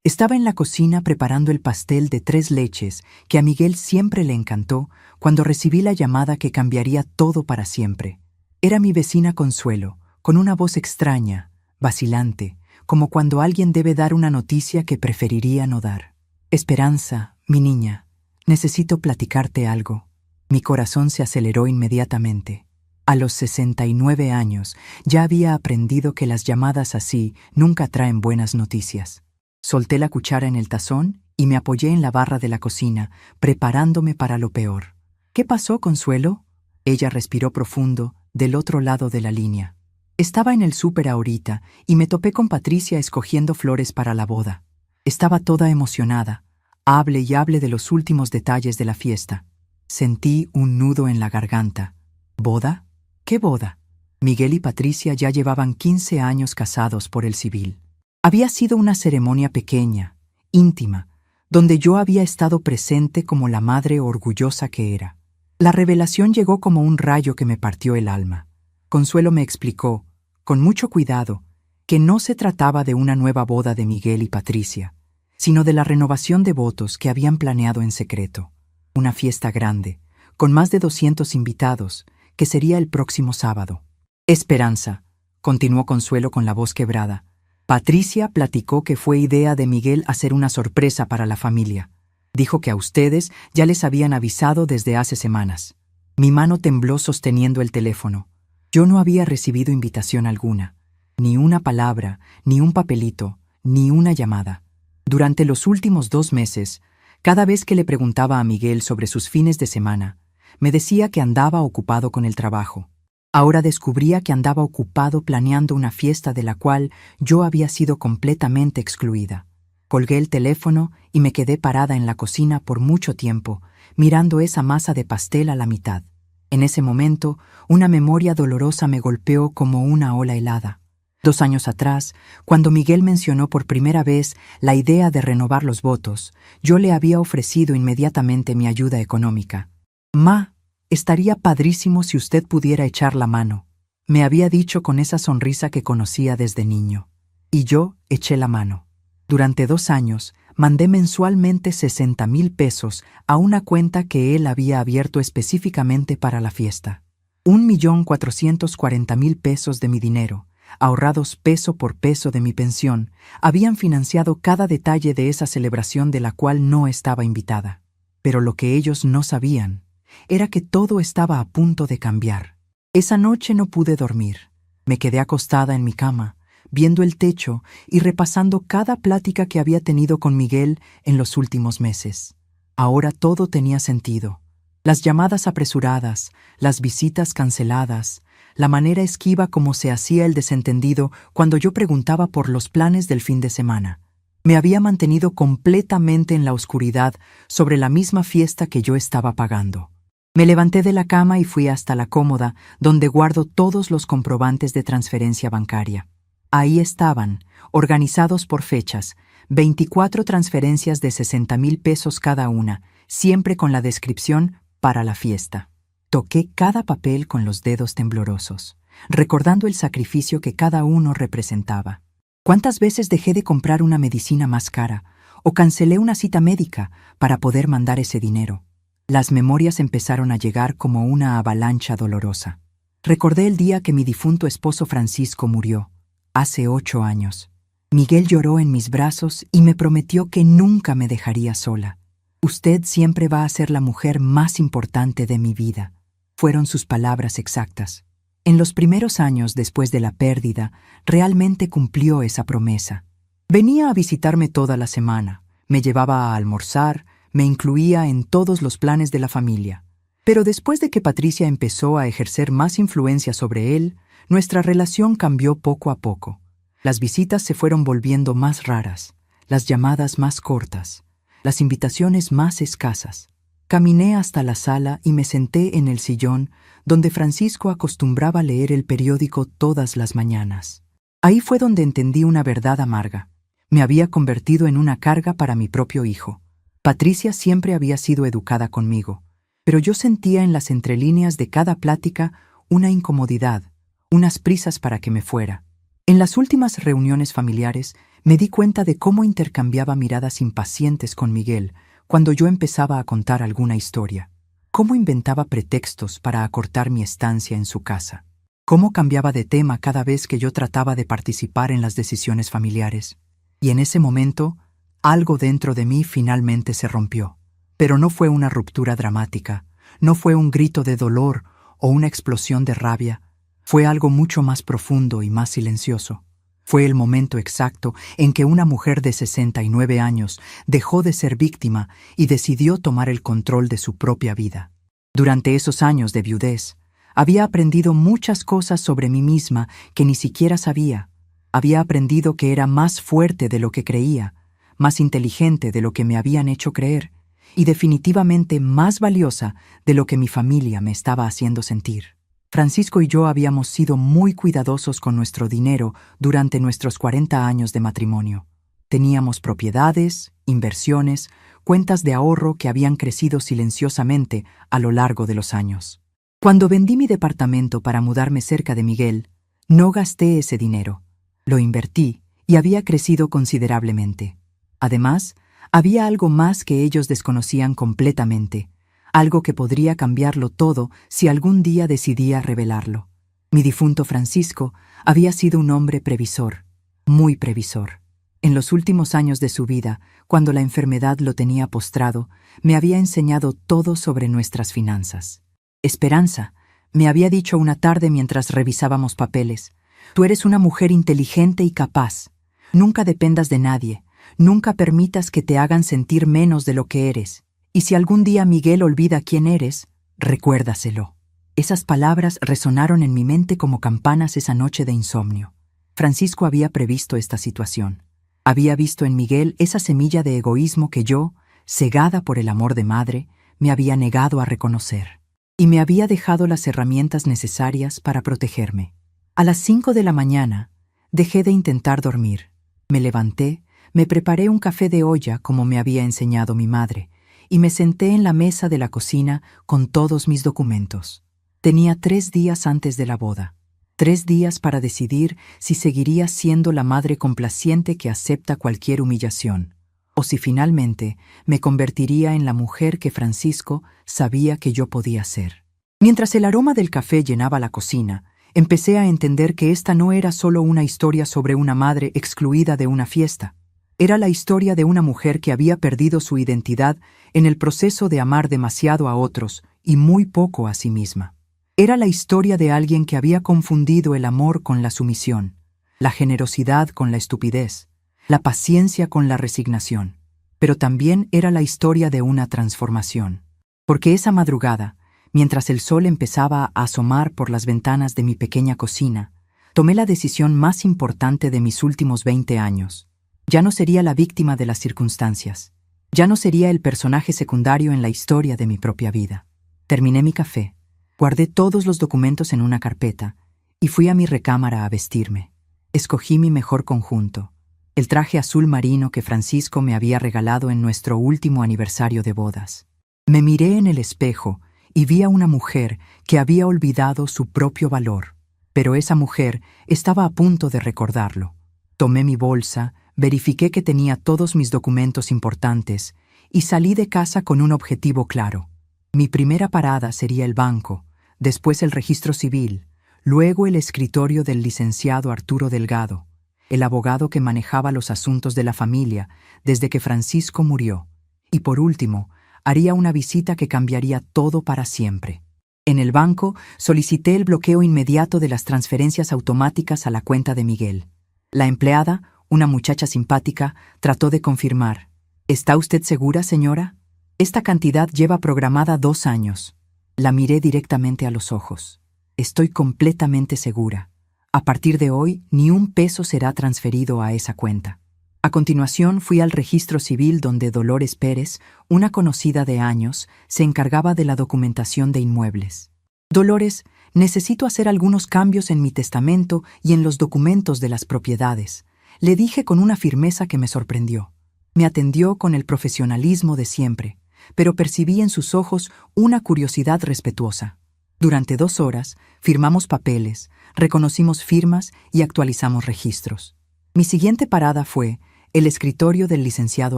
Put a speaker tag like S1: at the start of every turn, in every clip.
S1: Estaba en la cocina preparando el pastel de 3 leches que a Miguel siempre le encantó cuando recibí la llamada que cambiaría todo para siempre. Era mi vecina Consuelo, con una voz extraña, vacilante, como cuando alguien debe dar una noticia que preferiría no dar. Esperanza, mi niña, necesito platicarte algo. Mi corazón se aceleró inmediatamente. A los 69 años ya había aprendido que las llamadas así nunca traen buenas noticias. Solté la cuchara en el tazón y me apoyé en la barra de la cocina, preparándome para lo peor. ¿Qué pasó, Consuelo? Ella respiró profundo, del otro lado de la línea. Estaba en el súper ahorita y me topé con Patricia escogiendo flores para la boda. Estaba toda emocionada. Hable y hable de los últimos detalles de la fiesta. Sentí un nudo en la garganta. ¿Boda? ¿Qué boda? Miguel y Patricia ya llevaban 15 años casados por el civil. Había sido una ceremonia pequeña, íntima, donde yo había estado presente como la madre orgullosa que era. La revelación llegó como un rayo que me partió el alma. Consuelo me explicó, con mucho cuidado, que no se trataba de una nueva boda de Miguel y Patricia, sino de la renovación de votos que habían planeado en secreto. Una fiesta grande, con más de 200 invitados, que sería el próximo sábado. Esperanza, continuó Consuelo con la voz quebrada. Patricia platicó que fue idea de Miguel hacer una sorpresa para la familia. Dijo que a ustedes ya les habían avisado desde hace semanas. Mi mano tembló sosteniendo el teléfono. Yo no había recibido invitación alguna. Ni una palabra, ni un papelito, ni una llamada. Durante los últimos 2 meses, cada vez que le preguntaba a Miguel sobre sus fines de semana, me decía que andaba ocupado con el trabajo. Ahora descubría que andaba ocupado planeando una fiesta de la cual yo había sido completamente excluida. Colgué el teléfono y me quedé parada en la cocina por mucho tiempo, mirando esa masa de pastel a la mitad. En ese momento, una memoria dolorosa me golpeó como una ola helada. 2 años atrás, cuando Miguel mencionó por primera vez la idea de renovar los votos, yo le había ofrecido inmediatamente mi ayuda económica. «Ma, estaría padrísimo si usted pudiera echar la mano», me había dicho con esa sonrisa que conocía desde niño. Y yo eché la mano. Durante 2 años, mandé mensualmente 60,000 pesos a una cuenta que él había abierto específicamente para la fiesta. 1,440,000 pesos de mi dinero, ahorrados peso por peso de mi pensión, habían financiado cada detalle de esa celebración de la cual no estaba invitada. Pero lo que ellos no sabían era que todo estaba a punto de cambiar. Esa noche no pude dormir. Me quedé acostada en mi cama, viendo el techo y repasando cada plática que había tenido con Miguel en los últimos meses. Ahora todo tenía sentido. Las llamadas apresuradas, las visitas canceladas, la manera esquiva como se hacía el desentendido cuando yo preguntaba por los planes del fin de semana. Me había mantenido completamente en la oscuridad sobre la misma fiesta que yo estaba pagando. Me levanté de la cama y fui hasta la cómoda donde guardo todos los comprobantes de transferencia bancaria. Ahí estaban, organizados por fechas, 24 transferencias de 60,000 pesos cada una, siempre con la descripción «para la fiesta». Toqué cada papel con los dedos temblorosos, recordando el sacrificio que cada uno representaba. ¿Cuántas veces dejé de comprar una medicina más cara o cancelé una cita médica para poder mandar ese dinero? Las memorias empezaron a llegar como una avalancha dolorosa. Recordé el día que mi difunto esposo Francisco murió, hace 8 años. Miguel lloró en mis brazos y me prometió que nunca me dejaría sola. «Usted siempre va a ser la mujer más importante de mi vida», fueron sus palabras exactas. En los primeros años después de la pérdida, realmente cumplió esa promesa. Venía a visitarme toda la semana, me llevaba a almorzar, me incluía en todos los planes de la familia. Pero después de que Patricia empezó a ejercer más influencia sobre él, nuestra relación cambió poco a poco. Las visitas se fueron volviendo más raras, las llamadas más cortas, las invitaciones más escasas. Caminé hasta la sala y me senté en el sillón donde Francisco acostumbraba leer el periódico todas las mañanas. Ahí fue donde entendí una verdad amarga. Me había convertido en una carga para mi propio hijo. Patricia siempre había sido educada conmigo, pero yo sentía en las entrelíneas de cada plática una incomodidad, unas prisas para que me fuera. En las últimas reuniones familiares, Me di cuenta de cómo intercambiaba miradas impacientes con Miguel cuando yo empezaba a contar alguna historia. Cómo inventaba pretextos para acortar mi estancia en su casa. Cómo cambiaba de tema cada vez que yo trataba de participar en las decisiones familiares. Y en ese momento, algo dentro de mí finalmente se rompió. Pero no fue una ruptura dramática, no fue un grito de dolor o una explosión de rabia. Fue algo mucho más profundo y más silencioso. Fue el momento exacto en que una mujer de 69 años dejó de ser víctima y decidió tomar el control de su propia vida. Durante esos años de viudez, había aprendido muchas cosas sobre mí misma que ni siquiera sabía. Había aprendido que era más fuerte de lo que creía, más inteligente de lo que me habían hecho creer, y definitivamente más valiosa de lo que mi familia me estaba haciendo sentir. Francisco y yo habíamos sido muy cuidadosos con nuestro dinero durante nuestros 40 años de matrimonio. Teníamos propiedades, inversiones, cuentas de ahorro que habían crecido silenciosamente a lo largo de los años. Cuando vendí mi departamento para mudarme cerca de Miguel, no gasté ese dinero. Lo invertí y había crecido considerablemente. Además, había algo más que ellos desconocían completamente, algo que podría cambiarlo todo si algún día decidía revelarlo. Mi difunto Francisco había sido un hombre previsor, muy previsor. En los últimos años de su vida, cuando la enfermedad lo tenía postrado, me había enseñado todo sobre nuestras finanzas. Esperanza, me había dicho una tarde mientras revisábamos papeles, tú eres una mujer inteligente y capaz. Nunca dependas de nadie, nunca permitas que te hagan sentir menos de lo que eres. Y si algún día Miguel olvida quién eres, recuérdaselo. Esas palabras resonaron en mi mente como campanas esa noche de insomnio. Francisco había previsto esta situación. Había visto en Miguel esa semilla de egoísmo que yo, cegada por el amor de madre, me había negado a reconocer. Y me había dejado las herramientas necesarias para protegerme. A las 5 de la mañana, dejé de intentar dormir. Me levanté, me preparé un café de olla como me había enseñado mi madre, y me senté en la mesa de la cocina con todos mis documentos. Tenía 3 días antes de la boda. 3 días para decidir si seguiría siendo la madre complaciente que acepta cualquier humillación, o si finalmente me convertiría en la mujer que Francisco sabía que yo podía ser. Mientras el aroma del café llenaba la cocina, empecé a entender que esta no era solo una historia sobre una madre excluida de una fiesta. Era la historia de una mujer que había perdido su identidad en el proceso de amar demasiado a otros y muy poco a sí misma. Era la historia de alguien que había confundido el amor con la sumisión, la generosidad con la estupidez, la paciencia con la resignación. Pero también era la historia de una transformación. Porque esa madrugada, mientras el sol empezaba a asomar por las ventanas de mi pequeña cocina, tomé la decisión más importante de mis últimos 20 años. Ya no sería la víctima de las circunstancias. Ya no sería el personaje secundario en la historia de mi propia vida. Terminé mi café, guardé todos los documentos en una carpeta y fui a mi recámara a vestirme. Escogí mi mejor conjunto, el traje azul marino que Francisco me había regalado en nuestro último aniversario de bodas. Me miré en el espejo y vi a una mujer que había olvidado su propio valor, pero esa mujer estaba a punto de recordarlo. Tomé mi bolsa, verifiqué que tenía todos mis documentos importantes y salí de casa con un objetivo claro. Mi primera parada sería el banco, después el registro civil, luego el escritorio del licenciado Arturo Delgado, el abogado que manejaba los asuntos de la familia desde que Francisco murió, y por último, haría una visita que cambiaría todo para siempre. En el banco solicité el bloqueo inmediato de las transferencias automáticas a la cuenta de Miguel. La empleada, una muchacha simpática, trató de confirmar. ¿Está usted segura, señora? Esta cantidad lleva programada 2 años. La miré directamente a los ojos. Estoy completamente segura. A partir de hoy, ni un peso será transferido a esa cuenta. A continuación fui al registro civil donde Dolores Pérez, una conocida de años, se encargaba de la documentación de inmuebles. Dolores, necesito hacer algunos cambios en mi testamento y en los documentos de las propiedades. Le dije con una firmeza que me sorprendió. Me atendió con el profesionalismo de siempre, pero percibí en sus ojos una curiosidad respetuosa. Durante 2 horas, firmamos papeles, reconocimos firmas y actualizamos registros. Mi siguiente parada fue el escritorio del licenciado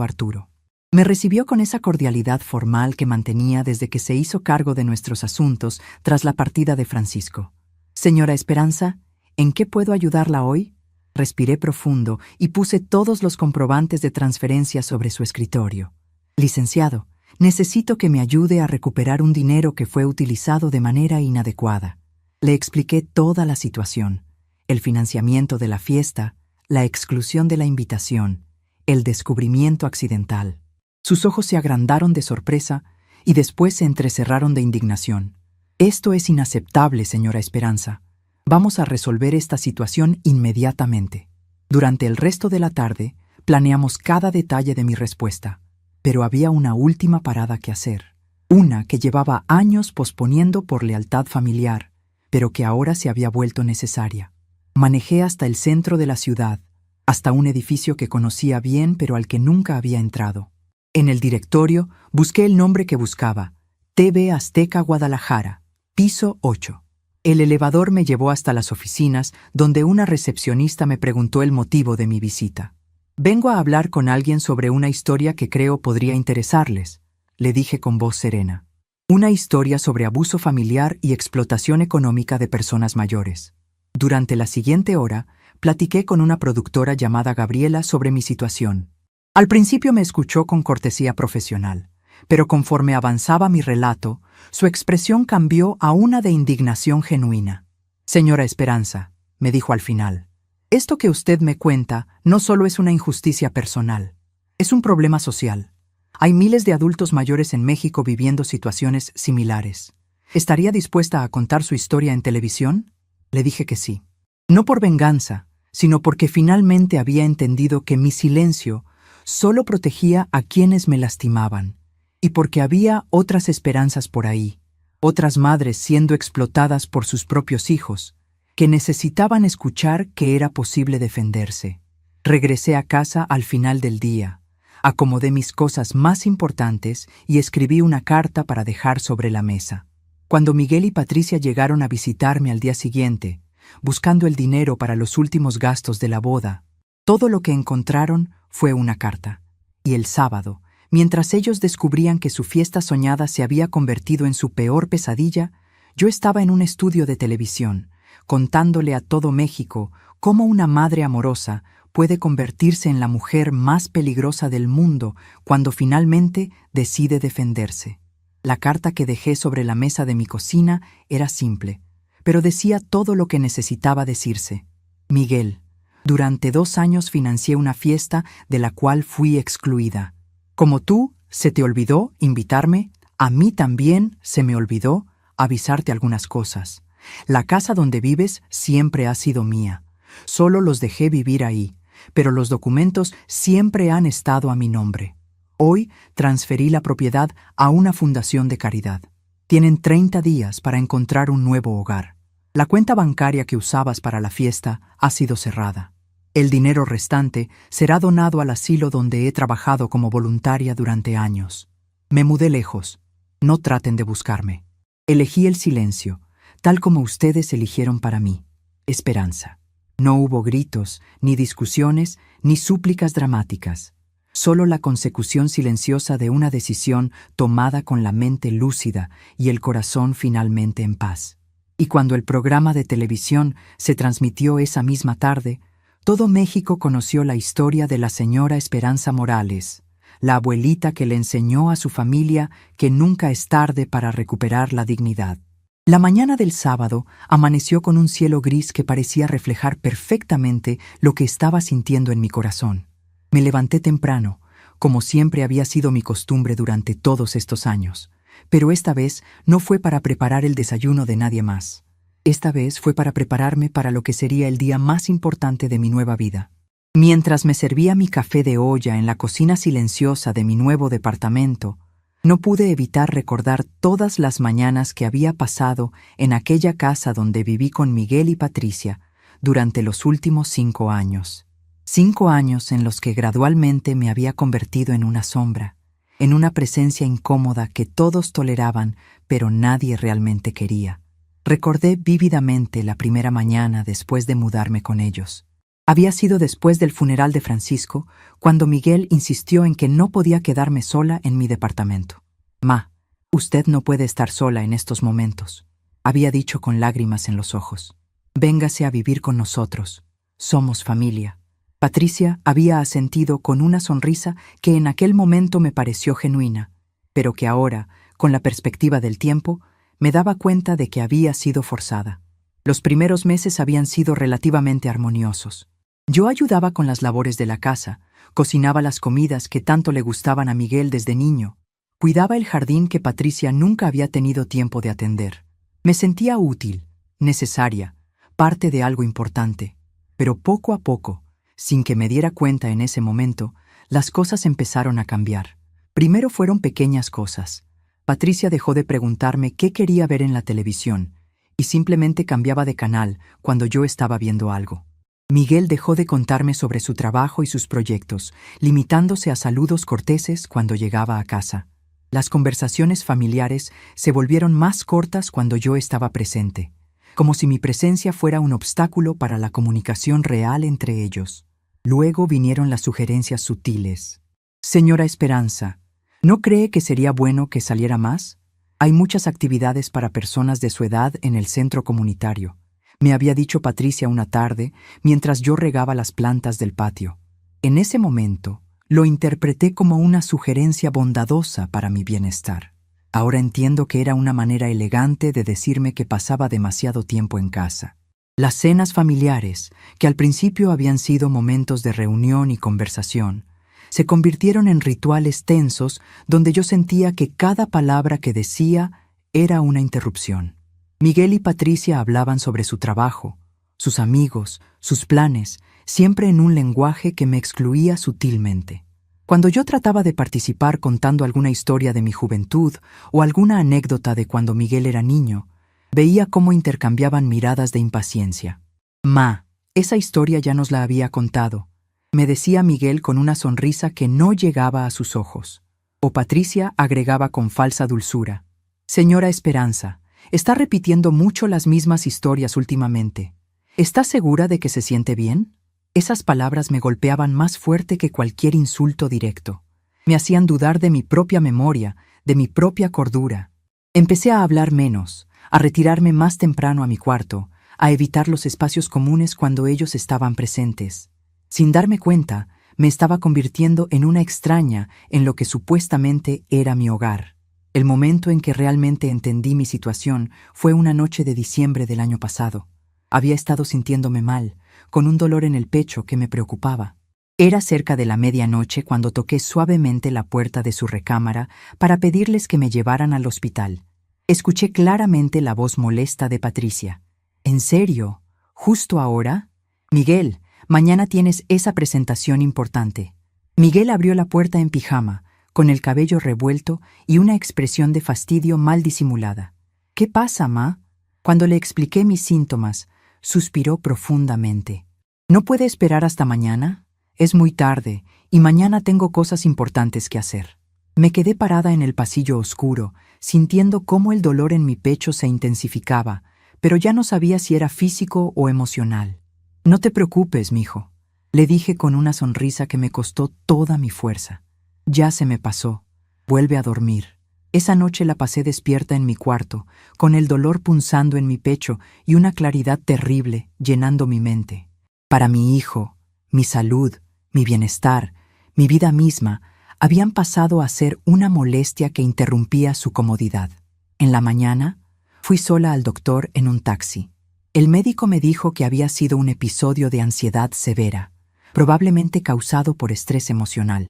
S1: Arturo. Me recibió con esa cordialidad formal que mantenía desde que se hizo cargo de nuestros asuntos tras la partida de Francisco. Señora Esperanza, ¿en qué puedo ayudarla hoy? Respiré profundo y puse todos los comprobantes de transferencia sobre su escritorio. Licenciado, necesito que me ayude a recuperar un dinero que fue utilizado de manera inadecuada. Le expliqué toda la situación: el financiamiento de la fiesta, la exclusión de la invitación, el descubrimiento accidental. Sus ojos se agrandaron de sorpresa y después se entrecerraron de indignación. Esto es inaceptable, señora Esperanza. Vamos a resolver esta situación inmediatamente. Durante el resto de la tarde, planeamos cada detalle de mi respuesta, pero había una última parada que hacer. Una que llevaba años posponiendo por lealtad familiar, pero que ahora se había vuelto necesaria. Manejé hasta el centro de la ciudad, hasta un edificio que conocía bien pero al que nunca había entrado. En el directorio busqué el nombre que buscaba: TV Azteca Guadalajara, piso 8. El elevador me llevó hasta las oficinas, donde una recepcionista me preguntó el motivo de mi visita. Vengo a hablar con alguien sobre una historia que creo podría interesarles, le dije con voz serena. Una historia sobre abuso familiar y explotación económica de personas mayores. Durante la siguiente hora, platiqué con una productora llamada Gabriela sobre mi situación. Al principio me escuchó con cortesía profesional, pero conforme avanzaba mi relato, su expresión cambió a una de indignación genuina. Señora Esperanza, me dijo al final, esto que usted me cuenta no solo es una injusticia personal, es un problema social. Hay miles de adultos mayores en México viviendo situaciones similares. ¿Estaría dispuesta a contar su historia en televisión? Le dije que sí. No por venganza, sino porque finalmente había entendido que mi silencio solo protegía a quienes me lastimaban, y porque había otras esperanzas por ahí, otras madres siendo explotadas por sus propios hijos, que necesitaban escuchar que era posible defenderse. Regresé a casa al final del día, acomodé mis cosas más importantes y escribí una carta para dejar sobre la mesa. Cuando Miguel y Patricia llegaron a visitarme al día siguiente, buscando el dinero para los últimos gastos de la boda, todo lo que encontraron fue una carta. Y el sábado, mientras ellos descubrían que su fiesta soñada se había convertido en su peor pesadilla, yo estaba en un estudio de televisión, contándole a todo México cómo una madre amorosa puede convertirse en la mujer más peligrosa del mundo cuando finalmente decide defenderse. La carta que dejé sobre la mesa de mi cocina era simple, pero decía todo lo que necesitaba decirse. Miguel, durante 2 años financié una fiesta de la cual fui excluida. Como tú, se te olvidó invitarme, a mí también se me olvidó avisarte algunas cosas. La casa donde vives siempre ha sido mía. Solo los dejé vivir ahí, pero los documentos siempre han estado a mi nombre. Hoy transferí la propiedad a una fundación de caridad. Tienen 30 días para encontrar un nuevo hogar. La cuenta bancaria que usabas para la fiesta ha sido cerrada. El dinero restante será donado al asilo donde he trabajado como voluntaria durante años. Me mudé lejos. No traten de buscarme. Elegí el silencio, tal como ustedes eligieron para mí. Esperanza. No hubo gritos, ni discusiones, ni súplicas dramáticas. Solo la consecución silenciosa de una decisión tomada con la mente lúcida y el corazón finalmente en paz. Y cuando el programa de televisión se transmitió esa misma tarde, todo México conoció la historia de la señora Esperanza Morales, la abuelita que le enseñó a su familia que nunca es tarde para recuperar la dignidad. La mañana del sábado amaneció con un cielo gris que parecía reflejar perfectamente lo que estaba sintiendo en mi corazón. Me levanté temprano, como siempre había sido mi costumbre durante todos estos años, pero esta vez no fue para preparar el desayuno de nadie más. Esta vez fue para prepararme para lo que sería el día más importante de mi nueva vida. Mientras me servía mi café de olla en la cocina silenciosa de mi nuevo departamento, no pude evitar recordar todas las mañanas que había pasado en aquella casa donde viví con Miguel y Patricia durante los últimos 5 años. 5 años en los que gradualmente me había convertido en una sombra, en una presencia incómoda que todos toleraban, pero nadie realmente quería. Recordé vívidamente la primera mañana después de mudarme con ellos. Había sido después del funeral de Francisco, cuando Miguel insistió en que no podía quedarme sola en mi departamento. «Ma, usted no puede estar sola en estos momentos», había dicho con lágrimas en los ojos. «Véngase a vivir con nosotros. Somos familia». Patricia había asentido con una sonrisa que en aquel momento me pareció genuina, pero que ahora, con la perspectiva del tiempo, me daba cuenta de que había sido forzada. Los primeros meses habían sido relativamente armoniosos. Yo ayudaba con las labores de la casa, cocinaba las comidas que tanto le gustaban a Miguel desde niño, cuidaba el jardín que Patricia nunca había tenido tiempo de atender. Me sentía útil, necesaria, parte de algo importante, pero poco a poco, sin que me diera cuenta en ese momento, las cosas empezaron a cambiar. Primero fueron pequeñas cosas. Patricia dejó de preguntarme qué quería ver en la televisión y simplemente cambiaba de canal cuando yo estaba viendo algo. Miguel dejó de contarme sobre su trabajo y sus proyectos, limitándose a saludos corteses cuando llegaba a casa. Las conversaciones familiares se volvieron más cortas cuando yo estaba presente, como si mi presencia fuera un obstáculo para la comunicación real entre ellos. Luego vinieron las sugerencias sutiles. «Señora Esperanza, ¿no cree que sería bueno que saliera más? Hay muchas actividades para personas de su edad en el centro comunitario», me había dicho Patricia una tarde mientras yo regaba las plantas del patio. En ese momento, lo interpreté como una sugerencia bondadosa para mi bienestar. Ahora entiendo que era una manera elegante de decirme que pasaba demasiado tiempo en casa. Las cenas familiares, que al principio habían sido momentos de reunión y conversación, se convirtieron en rituales tensos donde yo sentía que cada palabra que decía era una interrupción. Miguel y Patricia hablaban sobre su trabajo, sus amigos, sus planes, siempre en un lenguaje que me excluía sutilmente. Cuando yo trataba de participar contando alguna historia de mi juventud o alguna anécdota de cuando Miguel era niño, veía cómo intercambiaban miradas de impaciencia. «Ma, esa historia ya nos la había contado», me decía Miguel con una sonrisa que no llegaba a sus ojos. O Patricia agregaba con falsa dulzura: «Señora Esperanza, está repitiendo mucho las mismas historias últimamente. ¿Está segura de que se siente bien?». Esas palabras me golpeaban más fuerte que cualquier insulto directo. Me hacían dudar de mi propia memoria, de mi propia cordura. Empecé a hablar menos, a retirarme más temprano a mi cuarto, a evitar los espacios comunes cuando ellos estaban presentes. Sin darme cuenta, me estaba convirtiendo en una extraña en lo que supuestamente era mi hogar. El momento en que realmente entendí mi situación fue una noche de diciembre del año pasado. Había estado sintiéndome mal, con un dolor en el pecho que me preocupaba. Era cerca de la medianoche cuando toqué suavemente la puerta de su recámara para pedirles que me llevaran al hospital. Escuché claramente la voz molesta de Patricia. «¿En serio? ¿Justo ahora? Miguel, mañana tienes esa presentación importante». Miguel abrió la puerta en pijama, con el cabello revuelto y una expresión de fastidio mal disimulada. «¿Qué pasa, ma?». Cuando le expliqué mis síntomas, suspiró profundamente. «¿No puede esperar hasta mañana? Es muy tarde y mañana tengo cosas importantes que hacer». Me quedé parada en el pasillo oscuro, sintiendo cómo el dolor en mi pecho se intensificaba, pero ya no sabía si era físico o emocional. «No te preocupes, mijo», le dije con una sonrisa que me costó toda mi fuerza. «Ya se me pasó. Vuelve a dormir». Esa noche la pasé despierta en mi cuarto, con el dolor punzando en mi pecho y una claridad terrible llenando mi mente. Para mi hijo, mi salud, mi bienestar, mi vida misma, habían pasado a ser una molestia que interrumpía su comodidad. En la mañana, fui sola al doctor en un taxi. El médico me dijo que había sido un episodio de ansiedad severa, probablemente causado por estrés emocional.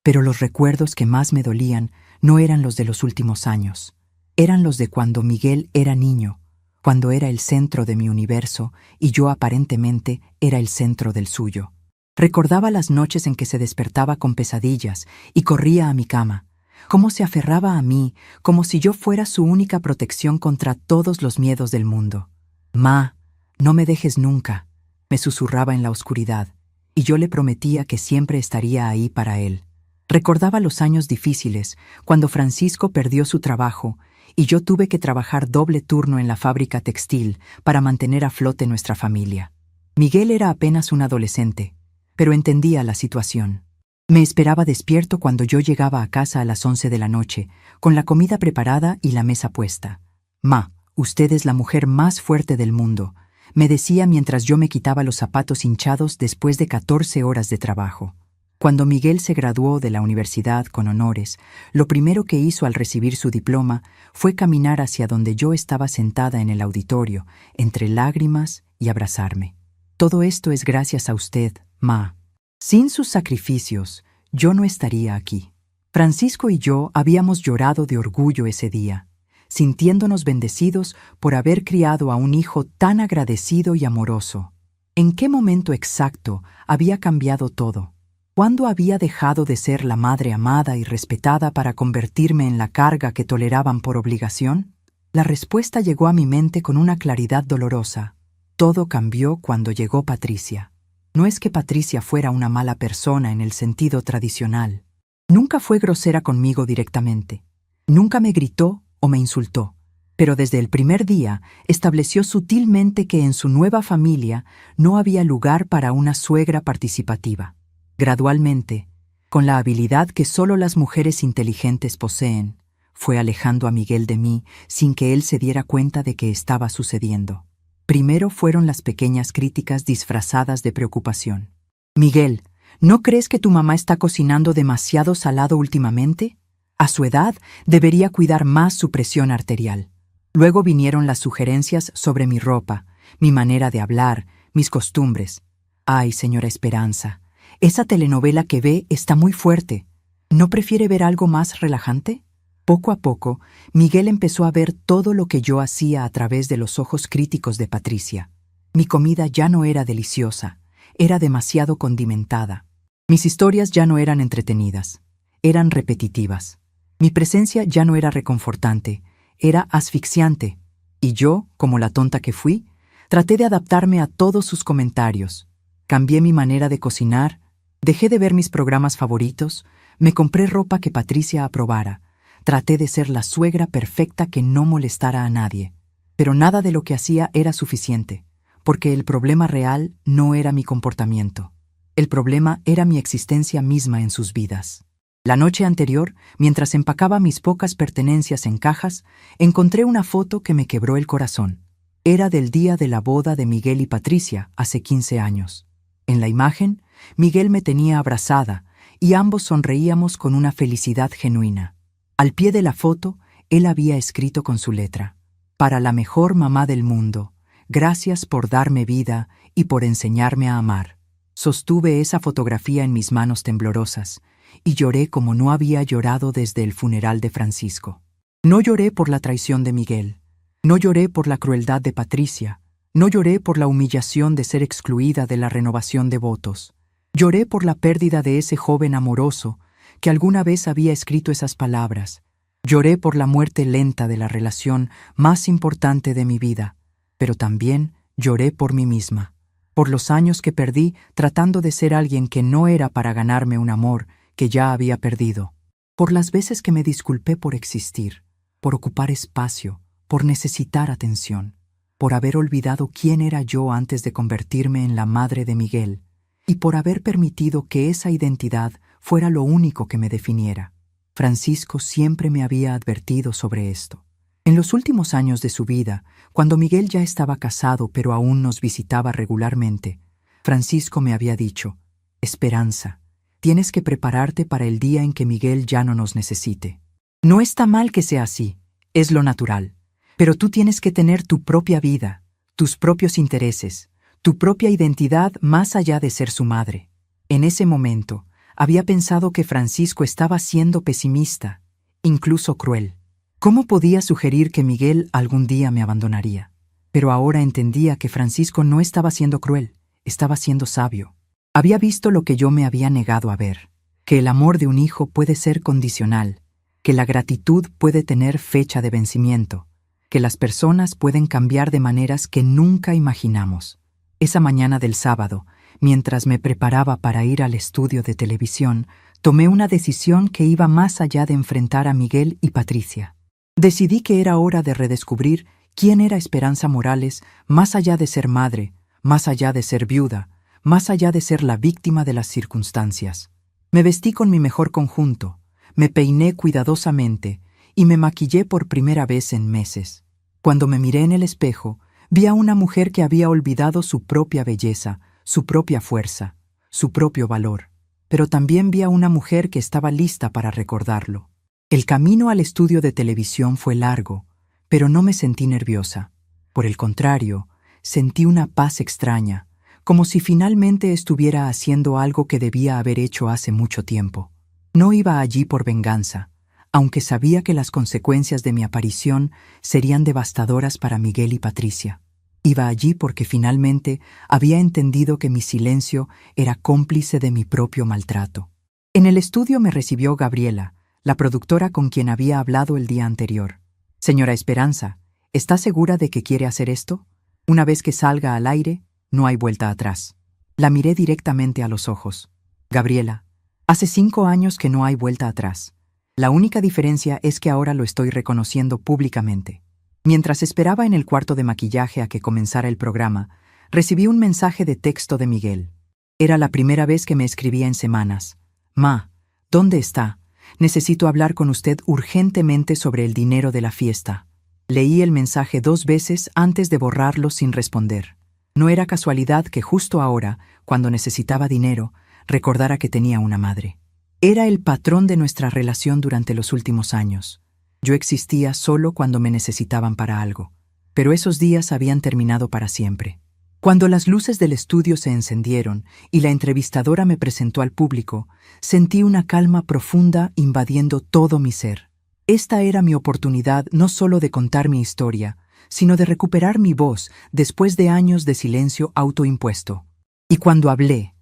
S1: Pero los recuerdos que más me dolían no eran los de los últimos años. Eran los de cuando Miguel era niño, cuando era el centro de mi universo y yo aparentemente era el centro del suyo. Recordaba las noches en que se despertaba con pesadillas y corría a mi cama, cómo se aferraba a mí como si yo fuera su única protección contra todos los miedos del mundo. «Ma, no me dejes nunca», me susurraba en la oscuridad, y yo le prometía que siempre estaría ahí para él. Recordaba los años difíciles, cuando Francisco perdió su trabajo y yo tuve que trabajar doble turno en la fábrica textil para mantener a flote nuestra familia. Miguel era apenas un adolescente, pero entendía la situación. Me esperaba despierto cuando yo llegaba a casa a las 11 de la noche, con la comida preparada y la mesa puesta. «Ma, usted es la mujer más fuerte del mundo», me decía mientras yo me quitaba los zapatos hinchados después de 14 horas de trabajo. Cuando Miguel se graduó de la universidad con honores, lo primero que hizo al recibir su diploma fue caminar hacia donde yo estaba sentada en el auditorio, entre lágrimas, y abrazarme. «Todo esto es gracias a usted, Ma. Sin sus sacrificios, yo no estaría aquí». Francisco y yo habíamos llorado de orgullo ese día, sintiéndonos bendecidos por haber criado a un hijo tan agradecido y amoroso. ¿En qué momento exacto había cambiado todo? ¿Cuándo había dejado de ser la madre amada y respetada para convertirme en la carga que toleraban por obligación? La respuesta llegó a mi mente con una claridad dolorosa. Todo cambió cuando llegó Patricia. No es que Patricia fuera una mala persona en el sentido tradicional. Nunca fue grosera conmigo directamente. Nunca me gritó o me insultó. Pero desde el primer día estableció sutilmente que en su nueva familia no había lugar para una suegra participativa. Gradualmente, con la habilidad que solo las mujeres inteligentes poseen, fue alejando a Miguel de mí sin que él se diera cuenta de que estaba sucediendo. Primero fueron las pequeñas críticas disfrazadas de preocupación. «Miguel, ¿no crees que tu mamá está cocinando demasiado salado últimamente? A su edad debería cuidar más su presión arterial». Luego vinieron las sugerencias sobre mi ropa, mi manera de hablar, mis costumbres. «Ay, señora Esperanza, esa telenovela que ve está muy fuerte. ¿No prefiere ver algo más relajante?». Poco a poco, Miguel empezó a ver todo lo que yo hacía a través de los ojos críticos de Patricia. Mi comida ya no era deliciosa, era demasiado condimentada. Mis historias ya no eran entretenidas, eran repetitivas. Mi presencia ya no era reconfortante, era asfixiante. Y yo, como la tonta que fui, traté de adaptarme a todos sus comentarios. Cambié mi manera de cocinar, dejé de ver mis programas favoritos, me compré ropa que Patricia aprobara. Traté de ser la suegra perfecta que no molestara a nadie. Pero nada de lo que hacía era suficiente, porque el problema real no era mi comportamiento. El problema era mi existencia misma en sus vidas. La noche anterior, mientras empacaba mis pocas pertenencias en cajas, encontré una foto que me quebró el corazón. Era del día de la boda de Miguel y Patricia, hace 15 años. En la imagen, Miguel me tenía abrazada y ambos sonreíamos con una felicidad genuina. Al pie de la foto, él había escrito con su letra: «Para la mejor mamá del mundo, gracias por darme vida y por enseñarme a amar». Sostuve esa fotografía en mis manos temblorosas y lloré como no había llorado desde el funeral de Francisco. No lloré por la traición de Miguel, no lloré por la crueldad de Patricia, no lloré por la humillación de ser excluida de la renovación de votos. Lloré por la pérdida de ese joven amoroso que alguna vez había escrito esas palabras. Lloré por la muerte lenta de la relación más importante de mi vida, pero también lloré por mí misma, por los años que perdí tratando de ser alguien que no era para ganarme un amor que ya había perdido, por las veces que me disculpé por existir, por ocupar espacio, por necesitar atención, por haber olvidado quién era yo antes de convertirme en la madre de Miguel, y por haber permitido que esa identidad fuera lo único que me definiera. Francisco siempre me había advertido sobre esto. En los últimos años de su vida, cuando Miguel ya estaba casado pero aún nos visitaba regularmente, Francisco me había dicho: «Esperanza, tienes que prepararte para el día en que Miguel ya no nos necesite. No está mal que sea así, es lo natural, pero tú tienes que tener tu propia vida, tus propios intereses, tu propia identidad más allá de ser su madre». En ese momento, había pensado que Francisco estaba siendo pesimista, incluso cruel. ¿Cómo podía sugerir que Miguel algún día me abandonaría? Pero ahora entendía que Francisco no estaba siendo cruel, estaba siendo sabio. Había visto lo que yo me había negado a ver, que el amor de un hijo puede ser condicional, que la gratitud puede tener fecha de vencimiento, que las personas pueden cambiar de maneras que nunca imaginamos. Esa mañana del sábado, mientras me preparaba para ir al estudio de televisión, tomé una decisión que iba más allá de enfrentar a Miguel y Patricia. Decidí que era hora de redescubrir quién era Esperanza Morales más allá de ser madre, más allá de ser viuda, más allá de ser la víctima de las circunstancias. Me vestí con mi mejor conjunto, me peiné cuidadosamente y me maquillé por primera vez en meses. Cuando me miré en el espejo, vi a una mujer que había olvidado su propia belleza, su propia fuerza, su propio valor. Pero también vi a una mujer que estaba lista para recordarlo. El camino al estudio de televisión fue largo, pero no me sentí nerviosa. Por el contrario, sentí una paz extraña, como si finalmente estuviera haciendo algo que debía haber hecho hace mucho tiempo. No iba allí por venganza, aunque sabía que las consecuencias de mi aparición serían devastadoras para Miguel y Patricia. Iba allí porque finalmente había entendido que mi silencio era cómplice de mi propio maltrato. En el estudio me recibió Gabriela, la productora con quien había hablado el día anterior. «Señora Esperanza, ¿está segura de que quiere hacer esto? Una vez que salga al aire, no hay vuelta atrás». La miré directamente a los ojos. «Gabriela, hace 5 años que no hay vuelta atrás. La única diferencia es que ahora lo estoy reconociendo públicamente». Mientras esperaba en el cuarto de maquillaje a que comenzara el programa, recibí un mensaje de texto de Miguel. Era la primera vez que me escribía en semanas. «Ma, ¿dónde está? Necesito hablar con usted urgentemente sobre el dinero de la fiesta». Leí el mensaje 2 veces antes de borrarlo sin responder. No era casualidad que justo ahora, cuando necesitaba dinero, recordara que tenía una madre. Era el patrón de nuestra relación durante los últimos años. Yo existía solo cuando me necesitaban para algo, pero esos días habían terminado para siempre. Cuando las luces del estudio se encendieron y la entrevistadora me presentó al público, sentí una calma profunda invadiendo todo mi ser. Esta era mi oportunidad no solo de contar mi historia, sino de recuperar mi voz después de años de silencio autoimpuesto. Y cuando hablé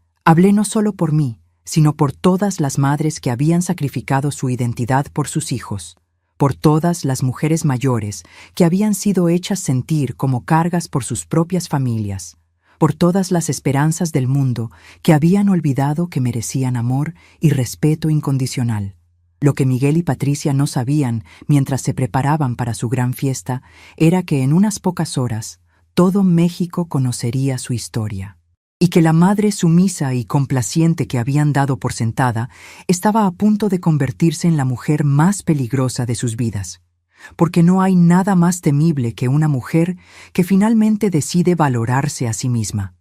S1: no solo por mí, sino por todas las madres que habían sacrificado su identidad por sus hijos, por todas las mujeres mayores que habían sido hechas sentir como cargas por sus propias familias, por todas las esperanzas del mundo que habían olvidado que merecían amor y respeto incondicional. Lo que Miguel y Patricia no sabían mientras se preparaban para su gran fiesta era que en unas pocas horas todo México conocería su historia, y que la madre sumisa y complaciente que habían dado por sentada estaba a punto de convertirse en la mujer más peligrosa de sus vidas. Porque no hay nada más temible que una mujer que finalmente decide valorarse a sí misma.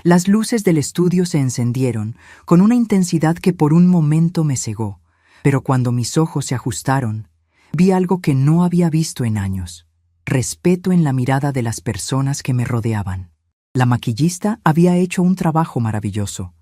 S1: Las luces del estudio se encendieron con una intensidad que por un momento me cegó, pero cuando mis ojos se ajustaron, vi algo que no había visto en años: respeto en la mirada de las personas que me rodeaban. La maquillista había hecho un trabajo maravilloso,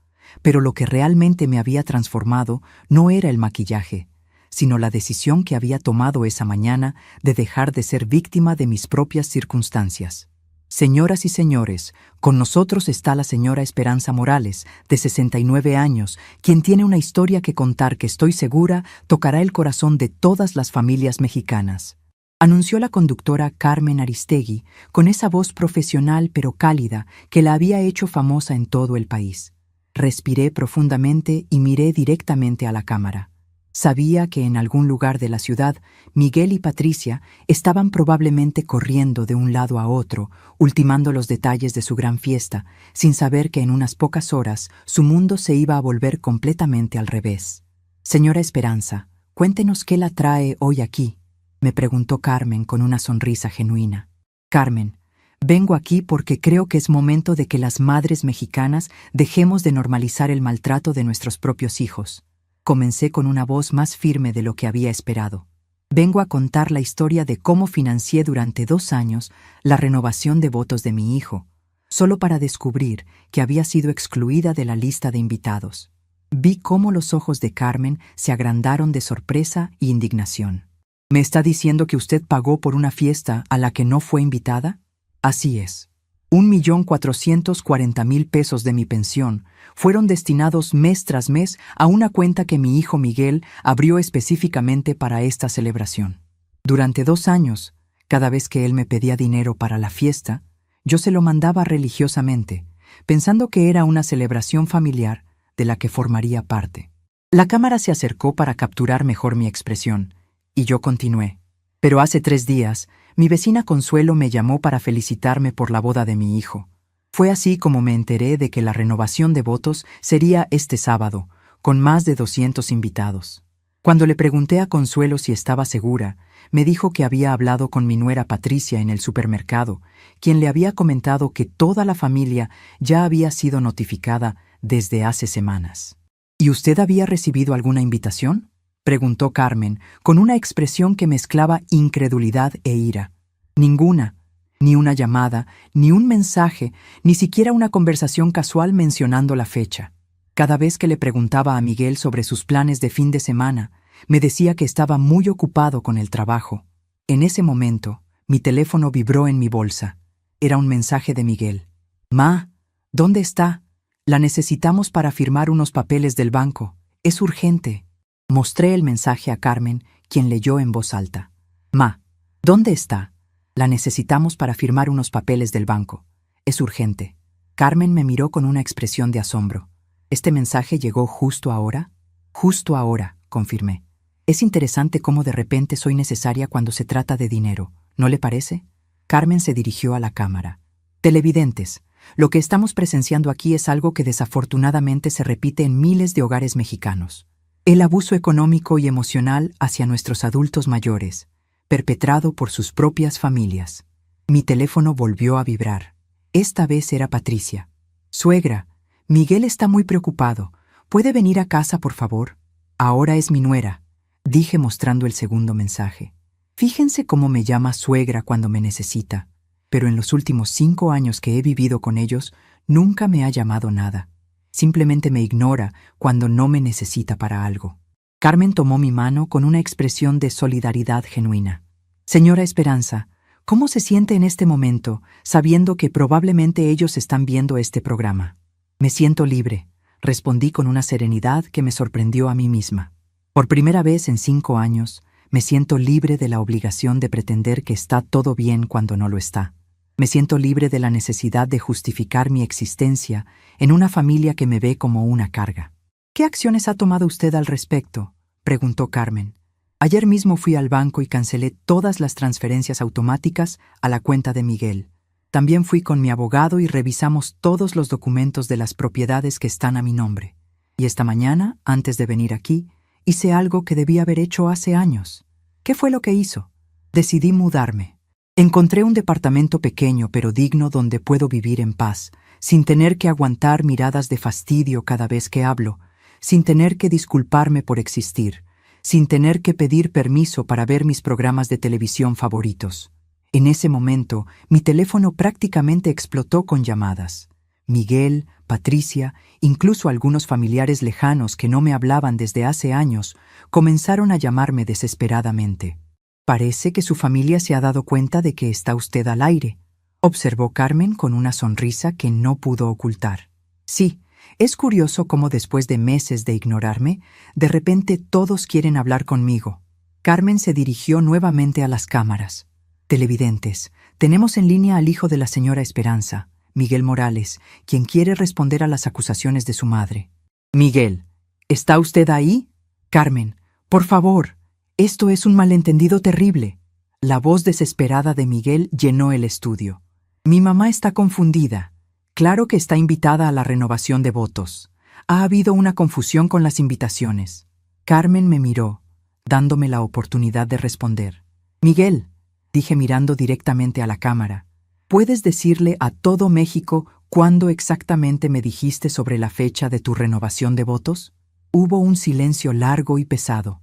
S1: pero lo que realmente me había transformado no era el maquillaje, sino la decisión que había tomado esa mañana de dejar de ser víctima de mis propias circunstancias. Señoras y señores, con nosotros está la señora Esperanza Morales, de 69 años, quien tiene una historia que contar que estoy segura tocará el corazón de todas las familias mexicanas. Anunció la conductora Carmen Aristegui, con esa voz profesional pero cálida que la había hecho famosa en todo el país. Respiré profundamente y miré directamente a la cámara. Sabía que en algún lugar de la ciudad, Miguel y Patricia estaban probablemente corriendo de un lado a otro, ultimando los detalles de su gran fiesta, sin saber que en unas pocas horas su mundo se iba a volver completamente al revés. «Señora Esperanza, cuéntenos qué la trae hoy aquí», me preguntó Carmen con una sonrisa genuina. «Carmen, vengo aquí porque creo que es momento de que las madres mexicanas dejemos de normalizar el maltrato de nuestros propios hijos». Comencé con una voz más firme de lo que había esperado. «Vengo a contar la historia de cómo financié durante 2 años la renovación de votos de mi hijo, solo para descubrir que había sido excluida de la lista de invitados». Vi cómo los ojos de Carmen se agrandaron de sorpresa y indignación. «¿Me está diciendo que usted pagó por una fiesta a la que no fue invitada?» «Así es. 1.440.000 pesos de mi pensión fueron destinados mes tras mes a una cuenta que mi hijo Miguel abrió específicamente para esta celebración. Durante 2 años, cada vez que él me pedía dinero para la fiesta, yo se lo mandaba religiosamente, pensando que era una celebración familiar de la que formaría parte». La cámara se acercó para capturar mejor mi expresión, y yo continué. «Pero hace 3 días, mi vecina Consuelo me llamó para felicitarme por la boda de mi hijo. Fue así como me enteré de que la renovación de votos sería este sábado, con más de 200 invitados. Cuando le pregunté a Consuelo si estaba segura, me dijo que había hablado con mi nuera Patricia en el supermercado, quien le había comentado que toda la familia ya había sido notificada desde hace semanas. ¿Y usted había recibido alguna invitación?, preguntó Carmen, con una expresión que mezclaba incredulidad e ira. Ninguna. Ni una llamada, ni un mensaje, ni siquiera una conversación casual mencionando la fecha. Cada vez que le preguntaba a Miguel sobre sus planes de fin de semana, me decía que estaba muy ocupado con el trabajo. En ese momento, mi teléfono vibró en mi bolsa. Era un mensaje de Miguel. «Ma, ¿dónde está? La necesitamos para firmar unos papeles del banco. Es urgente». Mostré el mensaje a Carmen, quien leyó en voz alta. «Ma, ¿dónde está? La necesitamos para firmar unos papeles del banco. Es urgente». Carmen me miró con una expresión de asombro. «¿Este mensaje llegó justo ahora?» «Justo ahora», confirmé. «Es interesante cómo de repente soy necesaria cuando se trata de dinero, ¿no le parece?» Carmen se dirigió a la cámara. «Televidentes, lo que estamos presenciando aquí es algo que desafortunadamente se repite en miles de hogares mexicanos. El abuso económico y emocional hacia nuestros adultos mayores, perpetrado por sus propias familias». Mi teléfono volvió a vibrar. Esta vez era Patricia. «Suegra, Miguel está muy preocupado. ¿Puede venir a casa, por favor?» «Ahora es mi nuera», dije mostrando el segundo mensaje. «Fíjense cómo me llama suegra cuando me necesita, pero en los últimos 5 años que he vivido con ellos, nunca me ha llamado nada. Simplemente me ignora cuando no me necesita para algo». Carmen tomó mi mano con una expresión de solidaridad genuina. «Señora Esperanza, ¿cómo se siente en este momento, sabiendo que probablemente ellos están viendo este programa?» «Me siento libre», respondí con una serenidad que me sorprendió a mí misma. Por primera vez en 5 años, me siento libre de la obligación de pretender que está todo bien cuando no lo está. Me siento libre de la necesidad de justificar mi existencia en una familia que me ve como una carga. «¿Qué acciones ha tomado usted al respecto?», preguntó Carmen. «Ayer mismo fui al banco y cancelé todas las transferencias automáticas a la cuenta de Miguel. También fui con mi abogado y revisamos todos los documentos de las propiedades que están a mi nombre. Y esta mañana, antes de venir aquí, hice algo que debía haber hecho hace años». «¿Qué fue lo que hizo?». «Decidí mudarme. Encontré un departamento pequeño pero digno donde puedo vivir en paz, sin tener que aguantar miradas de fastidio cada vez que hablo, sin tener que disculparme por existir, sin tener que pedir permiso para ver mis programas de televisión favoritos». En ese momento, mi teléfono prácticamente explotó con llamadas. Miguel, Patricia, incluso algunos familiares lejanos que no me hablaban desde hace años, comenzaron a llamarme desesperadamente. «Parece que su familia se ha dado cuenta de que está usted al aire», observó Carmen con una sonrisa que no pudo ocultar. «Sí, es curioso cómo después de meses de ignorarme, de repente todos quieren hablar conmigo». Carmen se dirigió nuevamente a las cámaras. «Televidentes, tenemos en línea al hijo de la señora Esperanza, Miguel Morales, quien quiere responder a las acusaciones de su madre». «Miguel, ¿está usted ahí?» «Carmen, por favor, esto es un malentendido terrible». La voz desesperada de Miguel llenó el estudio. «Mi mamá está confundida. Claro que está invitada a la renovación de votos. Ha habido una confusión con las invitaciones». Carmen me miró, dándome la oportunidad de responder. «Miguel», dije mirando directamente a la cámara, ¿puedes decirle a todo México cuándo exactamente me dijiste sobre la fecha de tu renovación de votos?» Hubo un silencio largo y pesado.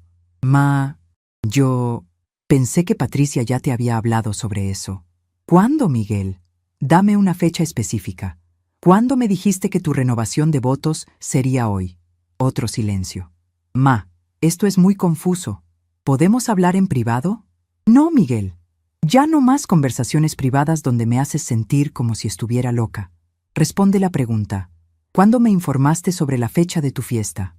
S1: Yo pensé que Patricia ya te había hablado sobre eso. «¿Cuándo, Miguel? Dame una fecha específica. ¿Cuándo me dijiste que tu renovación de votos sería hoy?» Otro silencio. Esto es muy confuso. ¿Podemos hablar en privado?» «No, Miguel. Ya no más conversaciones privadas donde me haces sentir como si estuviera loca. Responde la pregunta. ¿Cuándo me informaste sobre la fecha de tu fiesta?»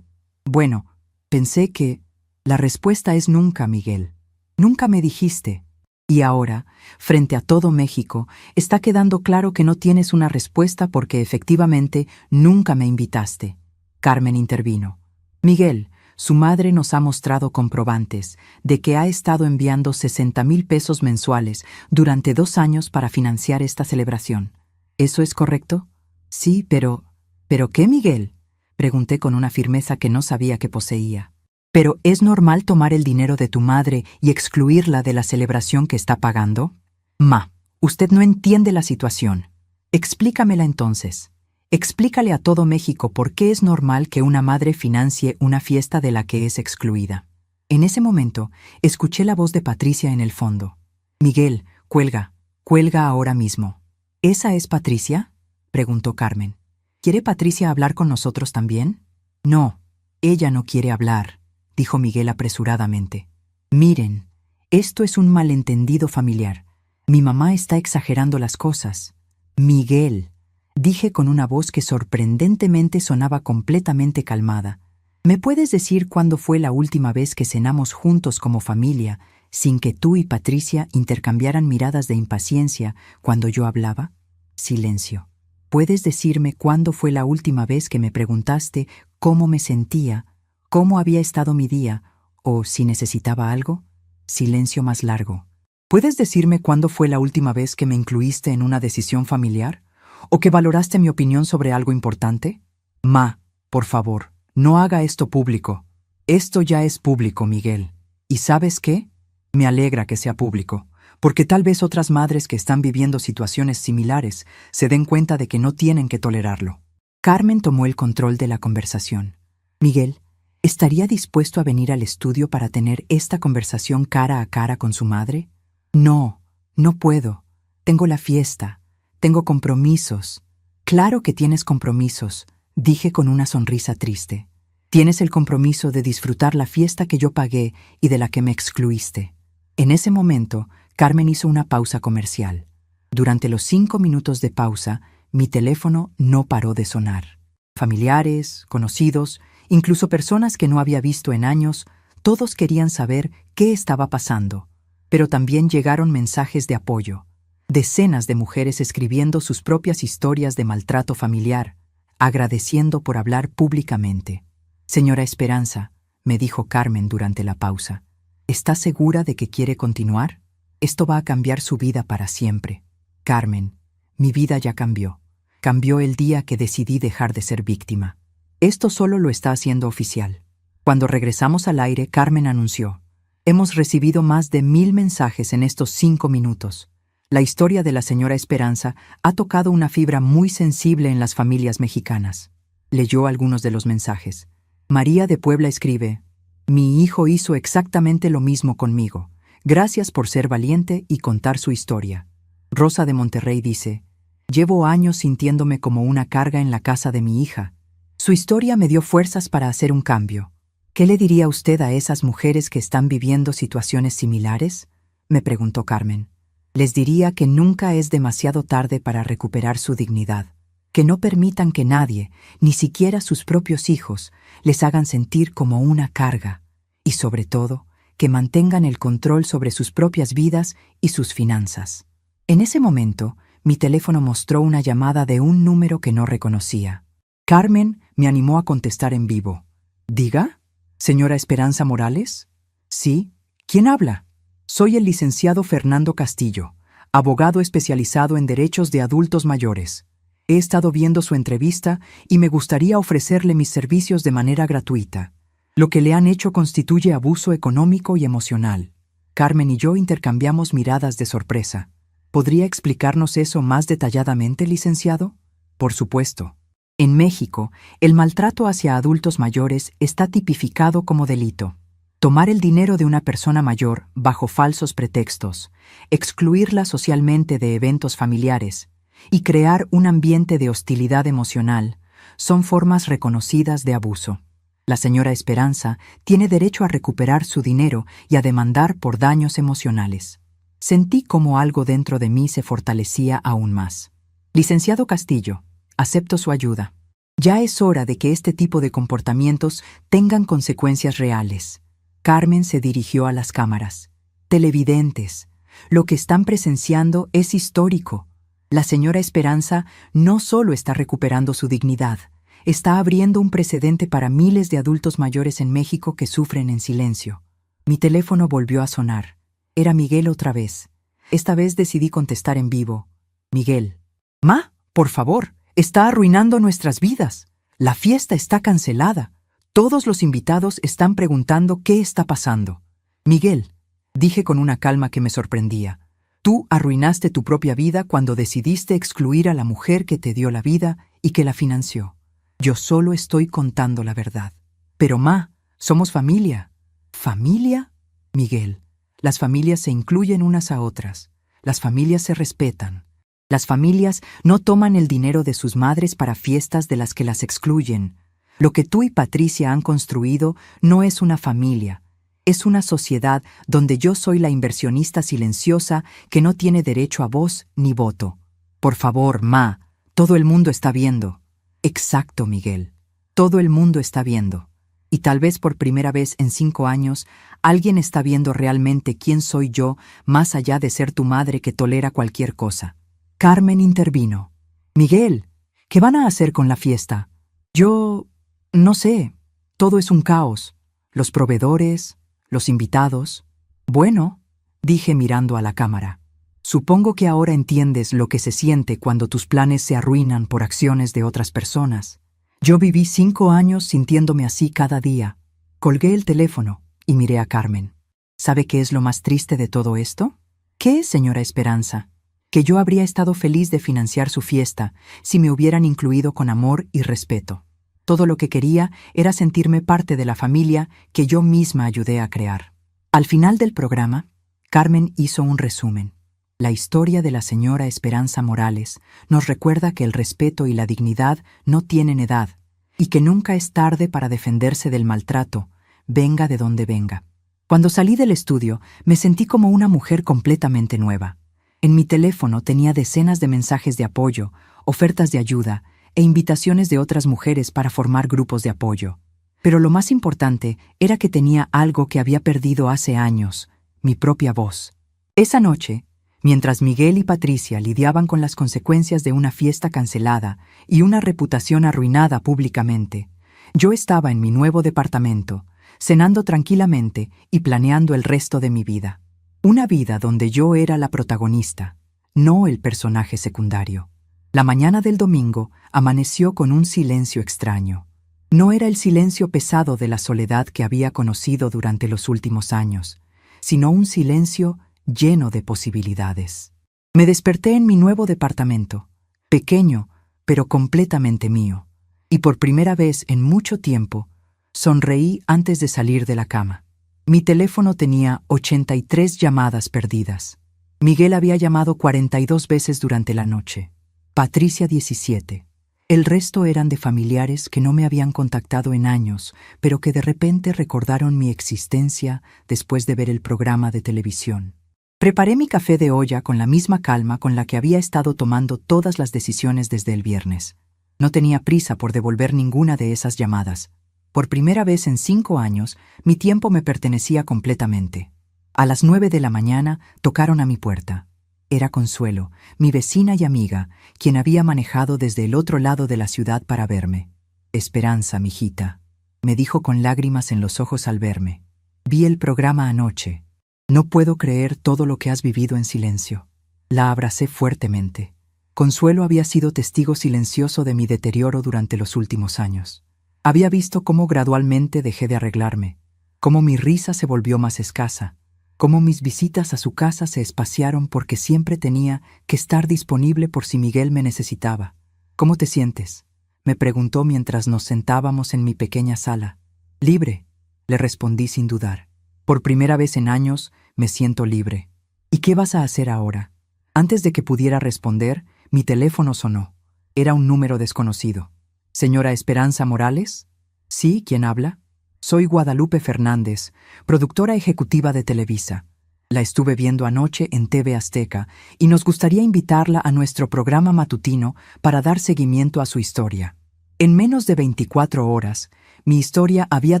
S1: Bueno, pensé que... La respuesta es nunca, Miguel. Nunca me dijiste. Y ahora, frente a todo México, está quedando claro que no tienes una respuesta porque efectivamente nunca me invitaste. Carmen intervino. «Miguel, su madre nos ha mostrado comprobantes de que ha estado enviando 60,000 pesos mensuales durante 2 años para financiar esta celebración. ¿Eso es correcto? Sí, pero... ¿Pero qué, Miguel? Pregunté con una firmeza que no sabía que poseía. ¿Pero es normal tomar el dinero de tu madre y excluirla de la celebración que está pagando? Ma, usted no entiende la situación. Explícamela entonces. Explícale a todo México por qué es normal que una madre financie una fiesta de la que es excluida. En ese momento, escuché la voz de Patricia en el fondo. Miguel, cuelga, cuelga ahora mismo. ¿Esa es Patricia? Preguntó Carmen. ¿Quiere Patricia hablar con nosotros también? No, ella no quiere hablar, dijo Miguel apresuradamente. Miren, esto es un malentendido familiar. Mi mamá está exagerando las cosas. Miguel, dije con una voz que sorprendentemente sonaba completamente calmada. ¿Me puedes decir cuándo fue la última vez que cenamos juntos como familia, sin que tú y Patricia intercambiaran miradas de impaciencia cuando yo hablaba? Silencio. ¿Puedes decirme cuándo fue la última vez que me preguntaste cómo me sentía, cómo había estado mi día, o si necesitaba algo? Silencio más largo. ¿Puedes decirme cuándo fue la última vez que me incluiste en una decisión familiar? ¿O que valoraste mi opinión sobre algo importante? Ma, por favor, no haga esto público. Esto ya es público, Miguel. ¿Y sabes qué? Me alegra que sea público, porque tal vez otras madres que están viviendo situaciones similares se den cuenta de que no tienen que tolerarlo. Carmen tomó el control de la conversación. Miguel, ¿estaría dispuesto a venir al estudio para tener esta conversación cara a cara con su madre? No, no puedo. Tengo la fiesta. Tengo compromisos. Claro que tienes compromisos, dije con una sonrisa triste. Tienes el compromiso de disfrutar la fiesta que yo pagué y de la que me excluiste. En ese momento, Carmen hizo una pausa comercial. Durante los 5 minutos de pausa, mi teléfono no paró de sonar. Familiares, conocidos, incluso personas que no había visto en años, todos querían saber qué estaba pasando. Pero también llegaron mensajes de apoyo. Decenas de mujeres escribiendo sus propias historias de maltrato familiar, agradeciendo por hablar públicamente. Señora Esperanza, me dijo Carmen durante la pausa, ¿está segura de que quiere continuar? Esto va a cambiar su vida para siempre. Carmen, mi vida ya cambió. Cambió el día que decidí dejar de ser víctima. Esto solo lo está haciendo oficial. Cuando regresamos al aire, Carmen anunció: hemos recibido más de 1000 mensajes en estos 5 minutos. La historia de la señora Esperanza ha tocado una fibra muy sensible en las familias mexicanas. Leyó algunos de los mensajes. María de Puebla escribe: mi hijo hizo exactamente lo mismo conmigo. Gracias por ser valiente y contar su historia. Rosa de Monterrey dice: llevo años sintiéndome como una carga en la casa de mi hija. Su historia me dio fuerzas para hacer un cambio. ¿Qué le diría usted a esas mujeres que están viviendo situaciones similares? Me preguntó Carmen. Les diría que nunca es demasiado tarde para recuperar su dignidad, que no permitan que nadie, ni siquiera sus propios hijos, les hagan sentir como una carga, y sobre todo, que mantengan el control sobre sus propias vidas y sus finanzas. En ese momento, mi teléfono mostró una llamada de un número que no reconocía. Carmen me animó a contestar en vivo. ¿Diga? ¿Señora Esperanza Morales? Sí. ¿Quién habla? Soy el licenciado Fernando Castillo, abogado especializado en derechos de adultos mayores. He estado viendo su entrevista y me gustaría ofrecerle mis servicios de manera gratuita. Lo que le han hecho constituye abuso económico y emocional. Carmen y yo intercambiamos miradas de sorpresa. ¿Podría explicarnos eso más detalladamente, licenciado? Por supuesto. En México, el maltrato hacia adultos mayores está tipificado como delito. Tomar el dinero de una persona mayor bajo falsos pretextos, excluirla socialmente de eventos familiares y crear un ambiente de hostilidad emocional son formas reconocidas de abuso. La señora Esperanza tiene derecho a recuperar su dinero y a demandar por daños emocionales. Sentí como algo dentro de mí se fortalecía aún más. Licenciado Castillo, acepto su ayuda. Ya es hora de que este tipo de comportamientos tengan consecuencias reales. Carmen se dirigió a las cámaras. Televidentes, lo que están presenciando es histórico. La señora Esperanza no solo está recuperando su dignidad, está abriendo un precedente para miles de adultos mayores en México que sufren en silencio. Mi teléfono volvió a sonar. Era Miguel otra vez. Esta vez decidí contestar en vivo. Miguel. Ma, Por favor, está arruinando nuestras vidas. La fiesta está cancelada. Todos los invitados están preguntando qué está pasando. Miguel, dije con una calma que me sorprendía, tú arruinaste tu propia vida cuando decidiste excluir a la mujer que te dio la vida y que la financió. Yo solo estoy contando la verdad. Pero Ma, somos familia. ¿Familia? Miguel, las familias se incluyen unas a otras. Las familias se respetan. Las familias no toman el dinero de sus madres para fiestas de las que las excluyen. Lo que tú y Patricia han construido no es una familia. Es una sociedad donde yo soy la inversionista silenciosa que no tiene derecho a voz ni voto. Por favor, Ma, todo el mundo está viendo. Exacto, Miguel. Todo el mundo está viendo. Y tal vez por primera vez en 5 años, alguien está viendo realmente quién soy yo, más allá de ser tu madre que tolera cualquier cosa. Carmen intervino. Miguel, ¿qué van a hacer con la fiesta? Yo... no sé. Todo es un caos. Los proveedores, los invitados. Bueno, dije mirando a la cámara. Supongo que ahora entiendes lo que se siente cuando tus planes se arruinan por acciones de otras personas. Yo viví 5 años sintiéndome así cada día. Colgué el teléfono y miré a Carmen. ¿Sabe qué es lo más triste de todo esto? ¿Qué es, señora Esperanza? Que yo habría estado feliz de financiar su fiesta si me hubieran incluido con amor y respeto. Todo lo que quería era sentirme parte de la familia que yo misma ayudé a crear. Al final del programa, Carmen hizo un resumen. La historia de la señora Esperanza Morales nos recuerda que el respeto y la dignidad no tienen edad y que nunca es tarde para defenderse del maltrato, venga de donde venga. Cuando salí del estudio, me sentí como una mujer completamente nueva. En mi teléfono tenía decenas de mensajes de apoyo, ofertas de ayuda e invitaciones de otras mujeres para formar grupos de apoyo. Pero lo más importante era que tenía algo que había perdido hace años, mi propia voz. Esa noche, mientras Miguel y Patricia lidiaban con las consecuencias de una fiesta cancelada y una reputación arruinada públicamente, yo estaba en mi nuevo departamento, cenando tranquilamente y planeando el resto de mi vida. Una vida donde yo era la protagonista, no el personaje secundario. La mañana del domingo amaneció con un silencio extraño. No era el silencio pesado de la soledad que había conocido durante los últimos años, sino un silencio lleno de posibilidades. Me desperté en mi nuevo departamento, pequeño, pero completamente mío, y por primera vez en mucho tiempo, sonreí antes de salir de la cama. Mi teléfono tenía 83 llamadas perdidas. Miguel había llamado 42 veces durante la noche. Patricia 17. El resto eran de familiares que no me habían contactado en años, pero que de repente recordaron mi existencia después de ver el programa de televisión. Preparé mi café de olla con la misma calma con la que había estado tomando todas las decisiones desde el viernes. No tenía prisa por devolver ninguna de esas llamadas. Por primera vez en 5 años, mi tiempo me pertenecía completamente. A las 9 de la mañana tocaron a mi puerta. Era Consuelo, mi vecina y amiga, quien había manejado desde el otro lado de la ciudad para verme. Esperanza, mijita, me dijo con lágrimas en los ojos al verme. Vi el programa anoche. No puedo creer todo lo que has vivido en silencio. La abracé fuertemente. Consuelo había sido testigo silencioso de mi deterioro durante los últimos años. Había visto cómo gradualmente dejé de arreglarme, cómo mi risa se volvió más escasa, cómo mis visitas a su casa se espaciaron porque siempre tenía que estar disponible por si Miguel me necesitaba. ¿Cómo te sientes?, me preguntó mientras nos sentábamos en mi pequeña sala. Libre, le respondí sin dudar. Por primera vez en años me siento libre. ¿Y qué vas a hacer ahora? Antes de que pudiera responder, mi teléfono sonó. Era un número desconocido. ¿Señora Esperanza Morales? Sí, ¿quién habla? Soy Guadalupe Fernández, productora ejecutiva de Televisa. La estuve viendo anoche en TV Azteca y nos gustaría invitarla a nuestro programa matutino para dar seguimiento a su historia. En menos de 24 horas, mi historia había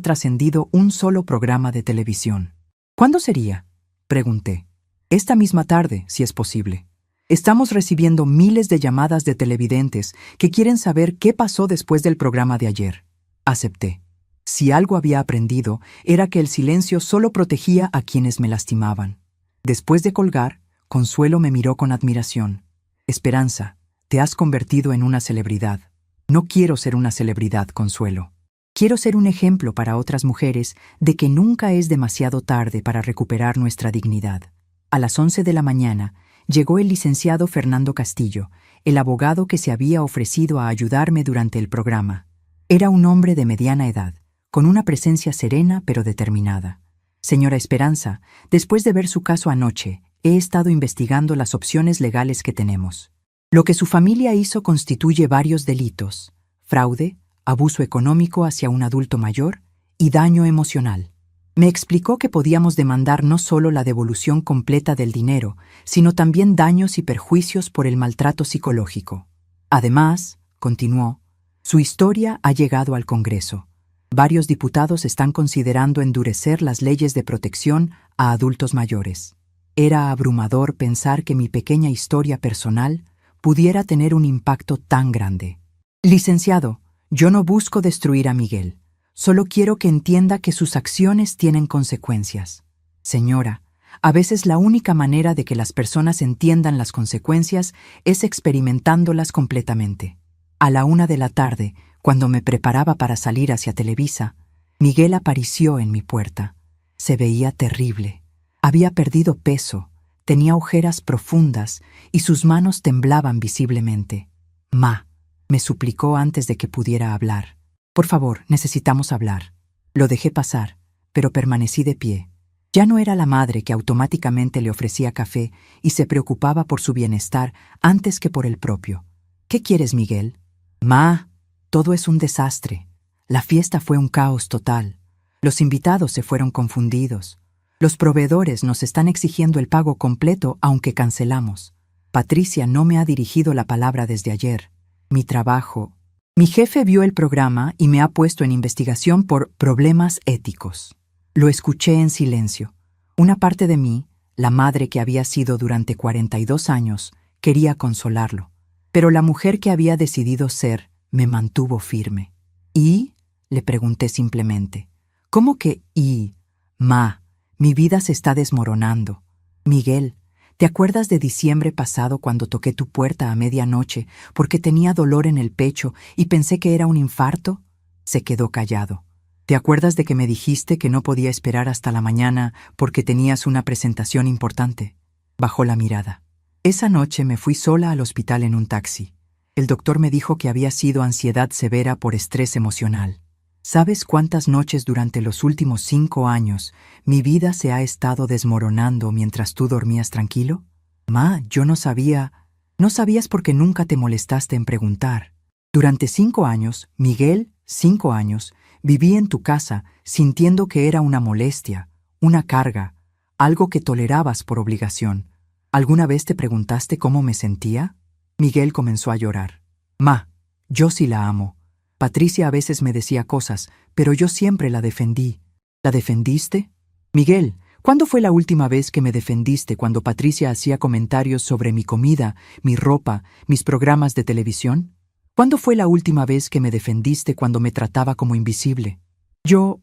S1: trascendido un solo programa de televisión. ¿Cuándo sería?, pregunté. Esta misma tarde, si es posible. Estamos recibiendo miles de llamadas de televidentes que quieren saber qué pasó después del programa de ayer. Acepté. Si algo había aprendido, era que el silencio solo protegía a quienes me lastimaban. Después de colgar, Consuelo me miró con admiración. Esperanza, Te has convertido en una celebridad. No quiero ser una celebridad, Consuelo. Quiero ser un ejemplo para otras mujeres de que nunca es demasiado tarde para recuperar nuestra dignidad. A las 11 de la mañana llegó el licenciado Fernando Castillo, el abogado que se había ofrecido a ayudarme durante el programa. Era un hombre de mediana edad, con una presencia serena pero determinada. Señora Esperanza, después de ver su caso anoche, he estado investigando las opciones legales que tenemos. Lo que su familia hizo constituye varios delitos: fraude, abuso económico hacia un adulto mayor y daño emocional. Me explicó que podíamos demandar no solo la devolución completa del dinero, sino también daños y perjuicios por el maltrato psicológico. Además, continuó, su historia ha llegado al Congreso. Varios diputados están considerando endurecer las leyes de protección a adultos mayores. Era abrumador pensar que mi pequeña historia personal pudiera tener un impacto tan grande. Licenciado, yo no busco destruir a Miguel. Solo quiero que entienda que sus acciones tienen consecuencias. Señora, a veces la única manera de que las personas entiendan las consecuencias es experimentándolas completamente. A la 1 de la tarde, cuando me preparaba para salir hacia Televisa, Miguel apareció en mi puerta. Se veía terrible. Había perdido peso, tenía ojeras profundas y sus manos temblaban visiblemente. Ma, me suplicó antes de que pudiera hablar. Por favor, necesitamos hablar. Lo dejé pasar, pero permanecí de pie. Ya no era la madre que automáticamente le ofrecía café y se preocupaba por su bienestar antes que por el propio. ¿Qué quieres, Miguel? Ma, todo es un desastre. La fiesta fue un caos total. Los invitados se fueron confundidos. Los proveedores nos están exigiendo el pago completo aunque cancelamos. Patricia no me ha dirigido la palabra desde ayer. Mi trabajo. Mi jefe vio el programa y me ha puesto en investigación por problemas éticos. Lo escuché en silencio. Una parte de mí, la madre que había sido durante 42 años, quería consolarlo. Pero la mujer que había decidido ser me mantuvo firme. ¿Y? Le pregunté simplemente. ¿Cómo que y? Ma, mi vida se está desmoronando. Miguel, ¿te acuerdas de diciembre pasado cuando toqué tu puerta a medianoche porque tenía dolor en el pecho y pensé que era un infarto? Se quedó callado. ¿Te acuerdas de que me dijiste que no podía esperar hasta la mañana porque tenías una presentación importante? Bajó la mirada. Esa noche me fui sola al hospital en un taxi. El doctor me dijo que había sido ansiedad severa por estrés emocional. ¿Sabes cuántas noches durante los últimos 5 años mi vida se ha estado desmoronando mientras tú dormías tranquilo? Ma, yo no sabía. No sabías porque nunca te molestaste en preguntar. Durante 5 años, Miguel, 5 años, viví en tu casa sintiendo que era una molestia, una carga, algo que tolerabas por obligación. ¿Alguna vez te preguntaste cómo me sentía? Miguel comenzó a llorar. Ma, yo sí la amo. Patricia a veces me decía cosas, pero yo siempre la defendí. ¿La defendiste? Miguel, ¿cuándo fue la última vez que me defendiste cuando Patricia hacía comentarios sobre mi comida, mi ropa, mis programas de televisión? ¿Cuándo fue la última vez que me defendiste cuando me trataba como invisible? Yo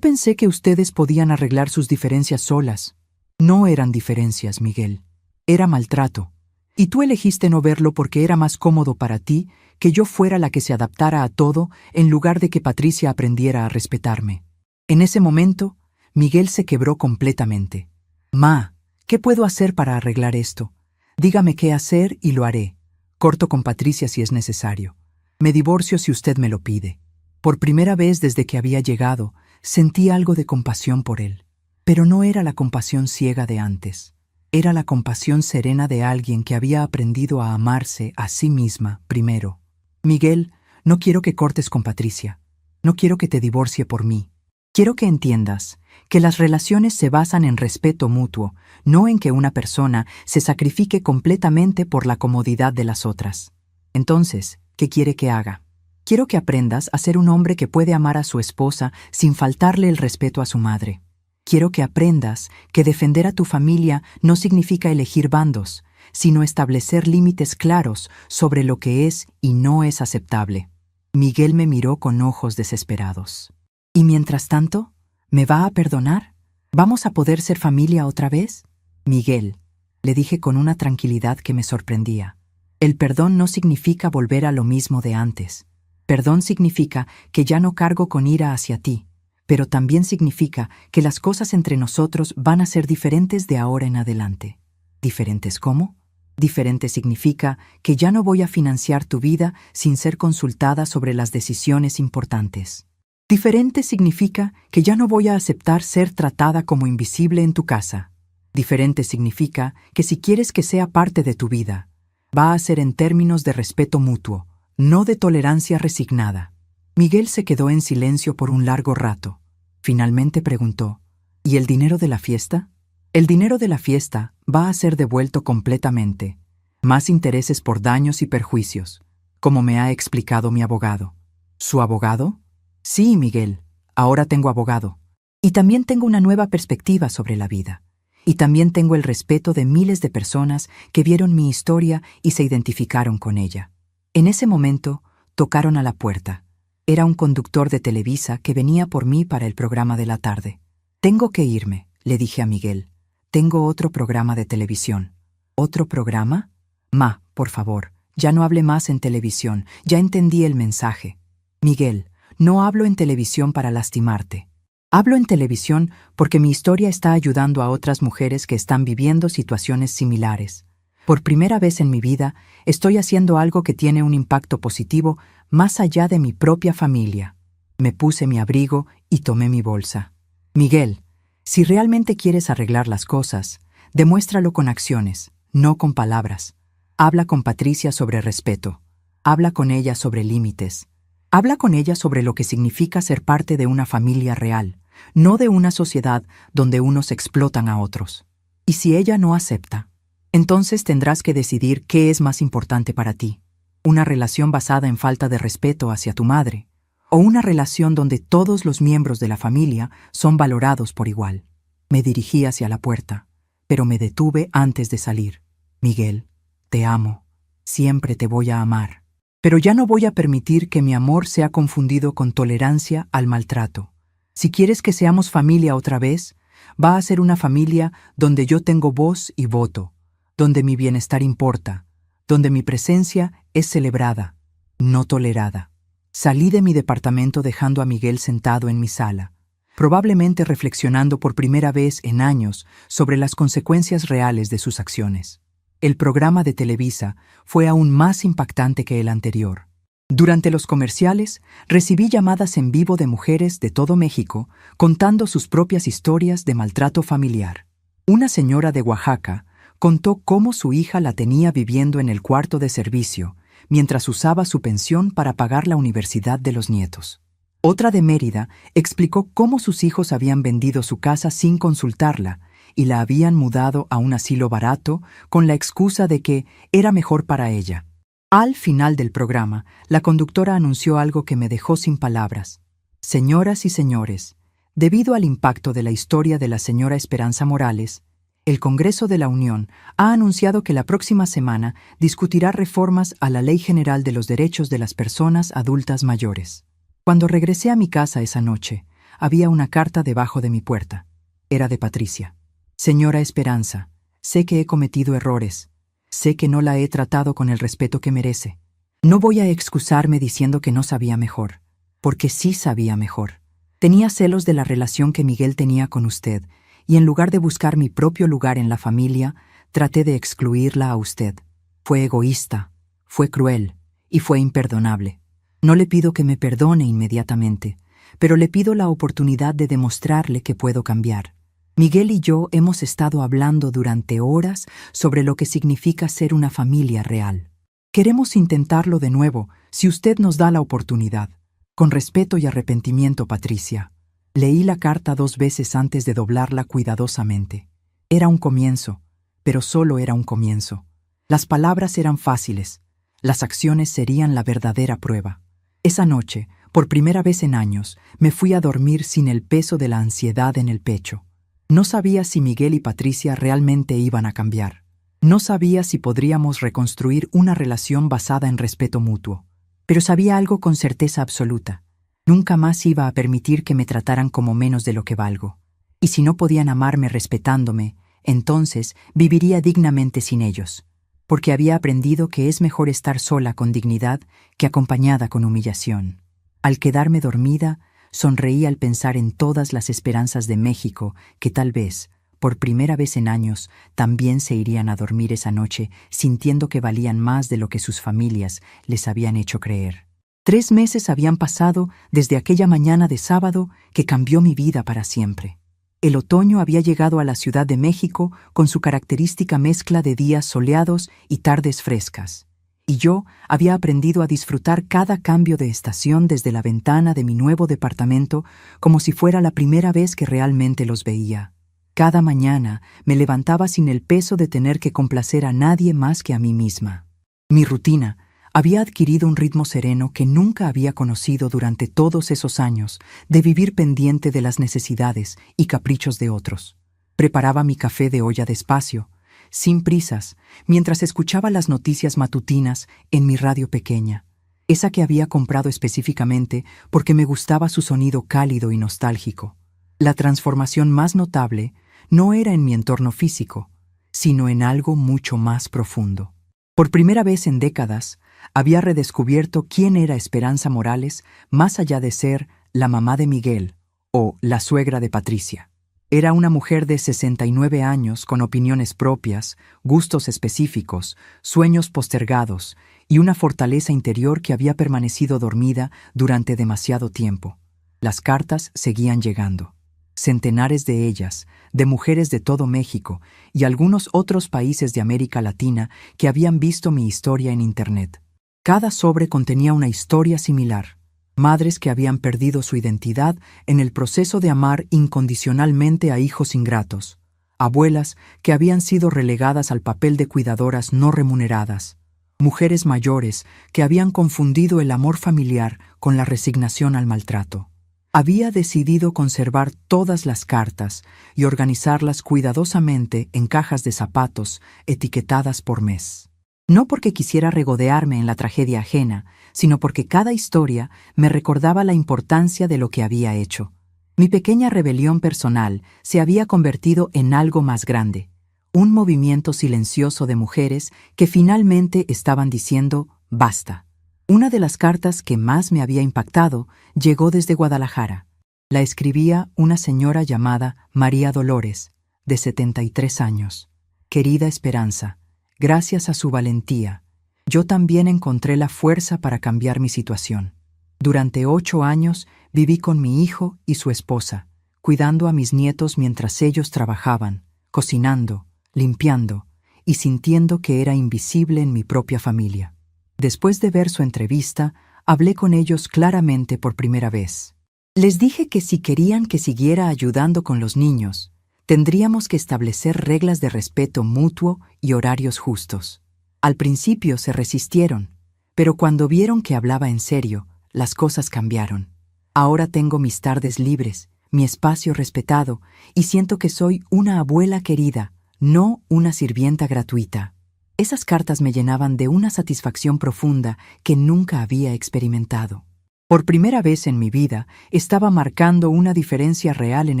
S1: pensé que ustedes podían arreglar sus diferencias solas. No eran diferencias, Miguel. Era maltrato. Y tú elegiste no verlo porque era más cómodo para ti que yo fuera la que se adaptara a todo en lugar de que Patricia aprendiera a respetarme. En ese momento, Miguel se quebró completamente. Ma, ¿qué puedo hacer para arreglar esto? Dígame qué hacer y lo haré. Corto con Patricia si es necesario. Me divorcio si usted me lo pide. Por primera vez desde que había llegado, sentí algo de compasión por él. Pero no era la compasión ciega de antes. Era la compasión serena de alguien que había aprendido a amarse a sí misma primero. Miguel, no quiero que cortes con Patricia. No quiero que te divorcie por mí. Quiero que entiendas que las relaciones se basan en respeto mutuo, no en que una persona se sacrifique completamente por la comodidad de las otras. Entonces, ¿qué quiere que haga? Quiero que aprendas a ser un hombre que puede amar a su esposa sin faltarle el respeto a su madre. Quiero que aprendas que defender a tu familia no significa elegir bandos, sino establecer límites claros sobre lo que es y no es aceptable. Miguel me miró con ojos desesperados. ¿Y mientras tanto? ¿Me va a perdonar? ¿Vamos a poder ser familia otra vez? Miguel, le dije con una tranquilidad que me sorprendía. El perdón no significa volver a lo mismo de antes. Perdón significa que ya no cargo con ira hacia ti, pero también significa que las cosas entre nosotros van a ser diferentes de ahora en adelante. ¿Diferentes cómo? Diferente significa que ya no voy a financiar tu vida sin ser consultada sobre las decisiones importantes. Diferente significa que ya no voy a aceptar ser tratada como invisible en tu casa. Diferente significa que si quieres que sea parte de tu vida, va a ser en términos de respeto mutuo, no de tolerancia resignada. Miguel se quedó en silencio por un largo rato. Finalmente preguntó, ¿y el dinero de la fiesta? El dinero de la fiesta va a ser devuelto completamente. Más intereses por daños y perjuicios, como me ha explicado mi abogado. ¿Su abogado? Sí, Miguel, ahora tengo abogado. Y también tengo una nueva perspectiva sobre la vida. Y también tengo el respeto de miles de personas que vieron mi historia y se identificaron con ella. En ese momento, tocaron a la puerta. Era un conductor de Televisa que venía por mí para el programa de la tarde. Tengo que irme, le dije a Miguel. Tengo otro programa de televisión. ¿Otro programa? Ma, por favor, ya no hable más en televisión. Ya entendí el mensaje. Miguel, no hablo en televisión para lastimarte. Hablo en televisión porque mi historia está ayudando a otras mujeres que están viviendo situaciones similares. Por primera vez en mi vida, estoy haciendo algo que tiene un impacto positivo más allá de mi propia familia. Me puse mi abrigo y tomé mi bolsa. Miguel, si realmente quieres arreglar las cosas, demuéstralo con acciones, no con palabras. Habla con Patricia sobre respeto. Habla con ella sobre límites. Habla con ella sobre lo que significa ser parte de una familia real, no de una sociedad donde unos explotan a otros. Y si ella no acepta, entonces tendrás que decidir qué es más importante para ti. Una relación basada en falta de respeto hacia tu madre, o una relación donde todos los miembros de la familia son valorados por igual. Me dirigí hacia la puerta, pero me detuve antes de salir. Miguel, te amo. Siempre te voy a amar. Pero ya no voy a permitir que mi amor sea confundido con tolerancia al maltrato. Si quieres que seamos familia otra vez, va a ser una familia donde yo tengo voz y voto, donde mi bienestar importa, donde mi presencia es celebrada, no tolerada. Salí de mi departamento dejando a Miguel sentado en mi sala, probablemente reflexionando por primera vez en años sobre las consecuencias reales de sus acciones. El programa de Televisa fue aún más impactante que el anterior. Durante los comerciales, recibí llamadas en vivo de mujeres de todo México contando sus propias historias de maltrato familiar. Una señora de Oaxaca contó cómo su hija la tenía viviendo en el cuarto de servicio mientras usaba su pensión para pagar la universidad de los nietos. Otra de Mérida explicó cómo sus hijos habían vendido su casa sin consultarla y la habían mudado a un asilo barato con la excusa de que era mejor para ella. Al final del programa, la conductora anunció algo que me dejó sin palabras. Señoras y señores, debido al impacto de la historia de la señora Esperanza Morales, el Congreso de la Unión ha anunciado que la próxima semana discutirá reformas a la Ley General de los Derechos de las Personas Adultas Mayores. Cuando regresé a mi casa esa noche, había una carta debajo de mi puerta. Era de Patricia. Señora Esperanza, sé que he cometido errores. Sé que no la he tratado con el respeto que merece. No voy a excusarme diciendo que no sabía mejor, porque sí sabía mejor. Tenía celos de la relación que Miguel tenía con usted, y en lugar de buscar mi propio lugar en la familia, traté de excluirla a usted. Fue egoísta, fue cruel y fue imperdonable. No le pido que me perdone inmediatamente, pero le pido la oportunidad de demostrarle que puedo cambiar. Miguel y yo hemos estado hablando durante horas sobre lo que significa ser una familia real. Queremos intentarlo de nuevo, si usted nos da la oportunidad. Con respeto y arrepentimiento, Patricia. Leí la carta 2 veces antes de doblarla cuidadosamente. Era un comienzo, pero solo era un comienzo. Las palabras eran fáciles, las acciones serían la verdadera prueba. Esa noche, por primera vez en años, me fui a dormir sin el peso de la ansiedad en el pecho. No sabía si Miguel y Patricia realmente iban a cambiar. No sabía si podríamos reconstruir una relación basada en respeto mutuo. Pero sabía algo con certeza absoluta. Nunca más iba a permitir que me trataran como menos de lo que valgo. Y si no podían amarme respetándome, entonces viviría dignamente sin ellos. porque había aprendido que es mejor estar sola con dignidad que acompañada con humillación. Al quedarme dormida, sonreí al pensar en todas las esperanzas de México que tal vez, por primera vez en años, también se irían a dormir esa noche sintiendo que valían más de lo que sus familias les habían hecho creer. 3 meses habían pasado desde aquella mañana de sábado que cambió mi vida para siempre. El otoño había llegado a la Ciudad de México con su característica mezcla de días soleados y tardes frescas. Y yo había aprendido a disfrutar cada cambio de estación desde la ventana de mi nuevo departamento como si fuera la primera vez que realmente los veía. Cada mañana me levantaba sin el peso de tener que complacer a nadie más que a mí misma. Mi rutina había adquirido un ritmo sereno que nunca había conocido durante todos esos años de vivir pendiente de las necesidades y caprichos de otros. Preparaba mi café de olla despacio, sin prisas, mientras escuchaba las noticias matutinas en mi radio pequeña, esa que había comprado específicamente porque me gustaba su sonido cálido y nostálgico. La transformación más notable no era en mi entorno físico, sino en algo mucho más profundo. Por primera vez en décadas, había redescubierto quién era Esperanza Morales más allá de ser la mamá de Miguel o la suegra de Patricia. Era una mujer de 69 años con opiniones propias, gustos específicos, sueños postergados y una fortaleza interior que había permanecido dormida durante demasiado tiempo. Las cartas seguían llegando. Centenares de ellas, de mujeres de todo México y algunos otros países de América Latina que habían visto mi historia en Internet. Cada sobre contenía una historia similar. Madres que habían perdido su identidad en el proceso de amar incondicionalmente a hijos ingratos. Abuelas que habían sido relegadas al papel de cuidadoras no remuneradas. Mujeres mayores que habían confundido el amor familiar con la resignación al maltrato. Había decidido conservar todas las cartas y organizarlas cuidadosamente en cajas de zapatos etiquetadas por mes. No porque quisiera regodearme en la tragedia ajena, sino porque cada historia me recordaba la importancia de lo que había hecho. Mi pequeña rebelión personal se había convertido en algo más grande, un movimiento silencioso de mujeres que finalmente estaban diciendo «basta». Una de las cartas que más me había impactado llegó desde Guadalajara. La escribía una señora llamada María Dolores, de 73 años. Querida Esperanza, gracias a su valentía, yo también encontré la fuerza para cambiar mi situación. Durante 8 años viví con mi hijo y su esposa, cuidando a mis nietos mientras ellos trabajaban, cocinando, limpiando y sintiendo que era invisible en mi propia familia. Después de ver su entrevista, hablé con ellos claramente por primera vez. Les dije que si querían que siguiera ayudando con los niños, tendríamos que establecer reglas de respeto mutuo y horarios justos. Al principio se resistieron, pero cuando vieron que hablaba en serio, las cosas cambiaron. Ahora tengo mis tardes libres, mi espacio respetado, y siento que soy una abuela querida, no una sirvienta gratuita. Esas cartas me llenaban de una satisfacción profunda que nunca había experimentado. Por primera vez en mi vida estaba marcando una diferencia real en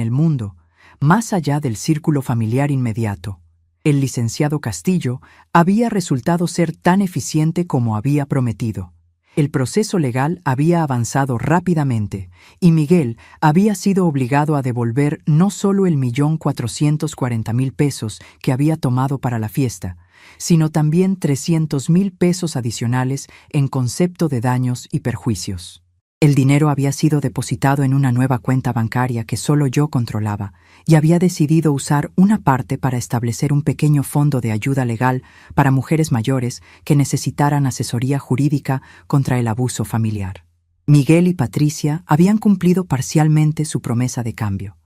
S1: el mundo, más allá del círculo familiar inmediato. El licenciado Castillo había resultado ser tan eficiente como había prometido. El proceso legal había avanzado rápidamente y Miguel había sido obligado a devolver no solo el 1.440.000 pesos que había tomado para la fiesta, sino también 300.000 pesos adicionales en concepto de daños y perjuicios. El dinero había sido depositado en una nueva cuenta bancaria que solo yo controlaba y había decidido usar una parte para establecer un pequeño fondo de ayuda legal para mujeres mayores que necesitaran asesoría jurídica contra el abuso familiar. Miguel y Patricia habían cumplido parcialmente su promesa de cambio.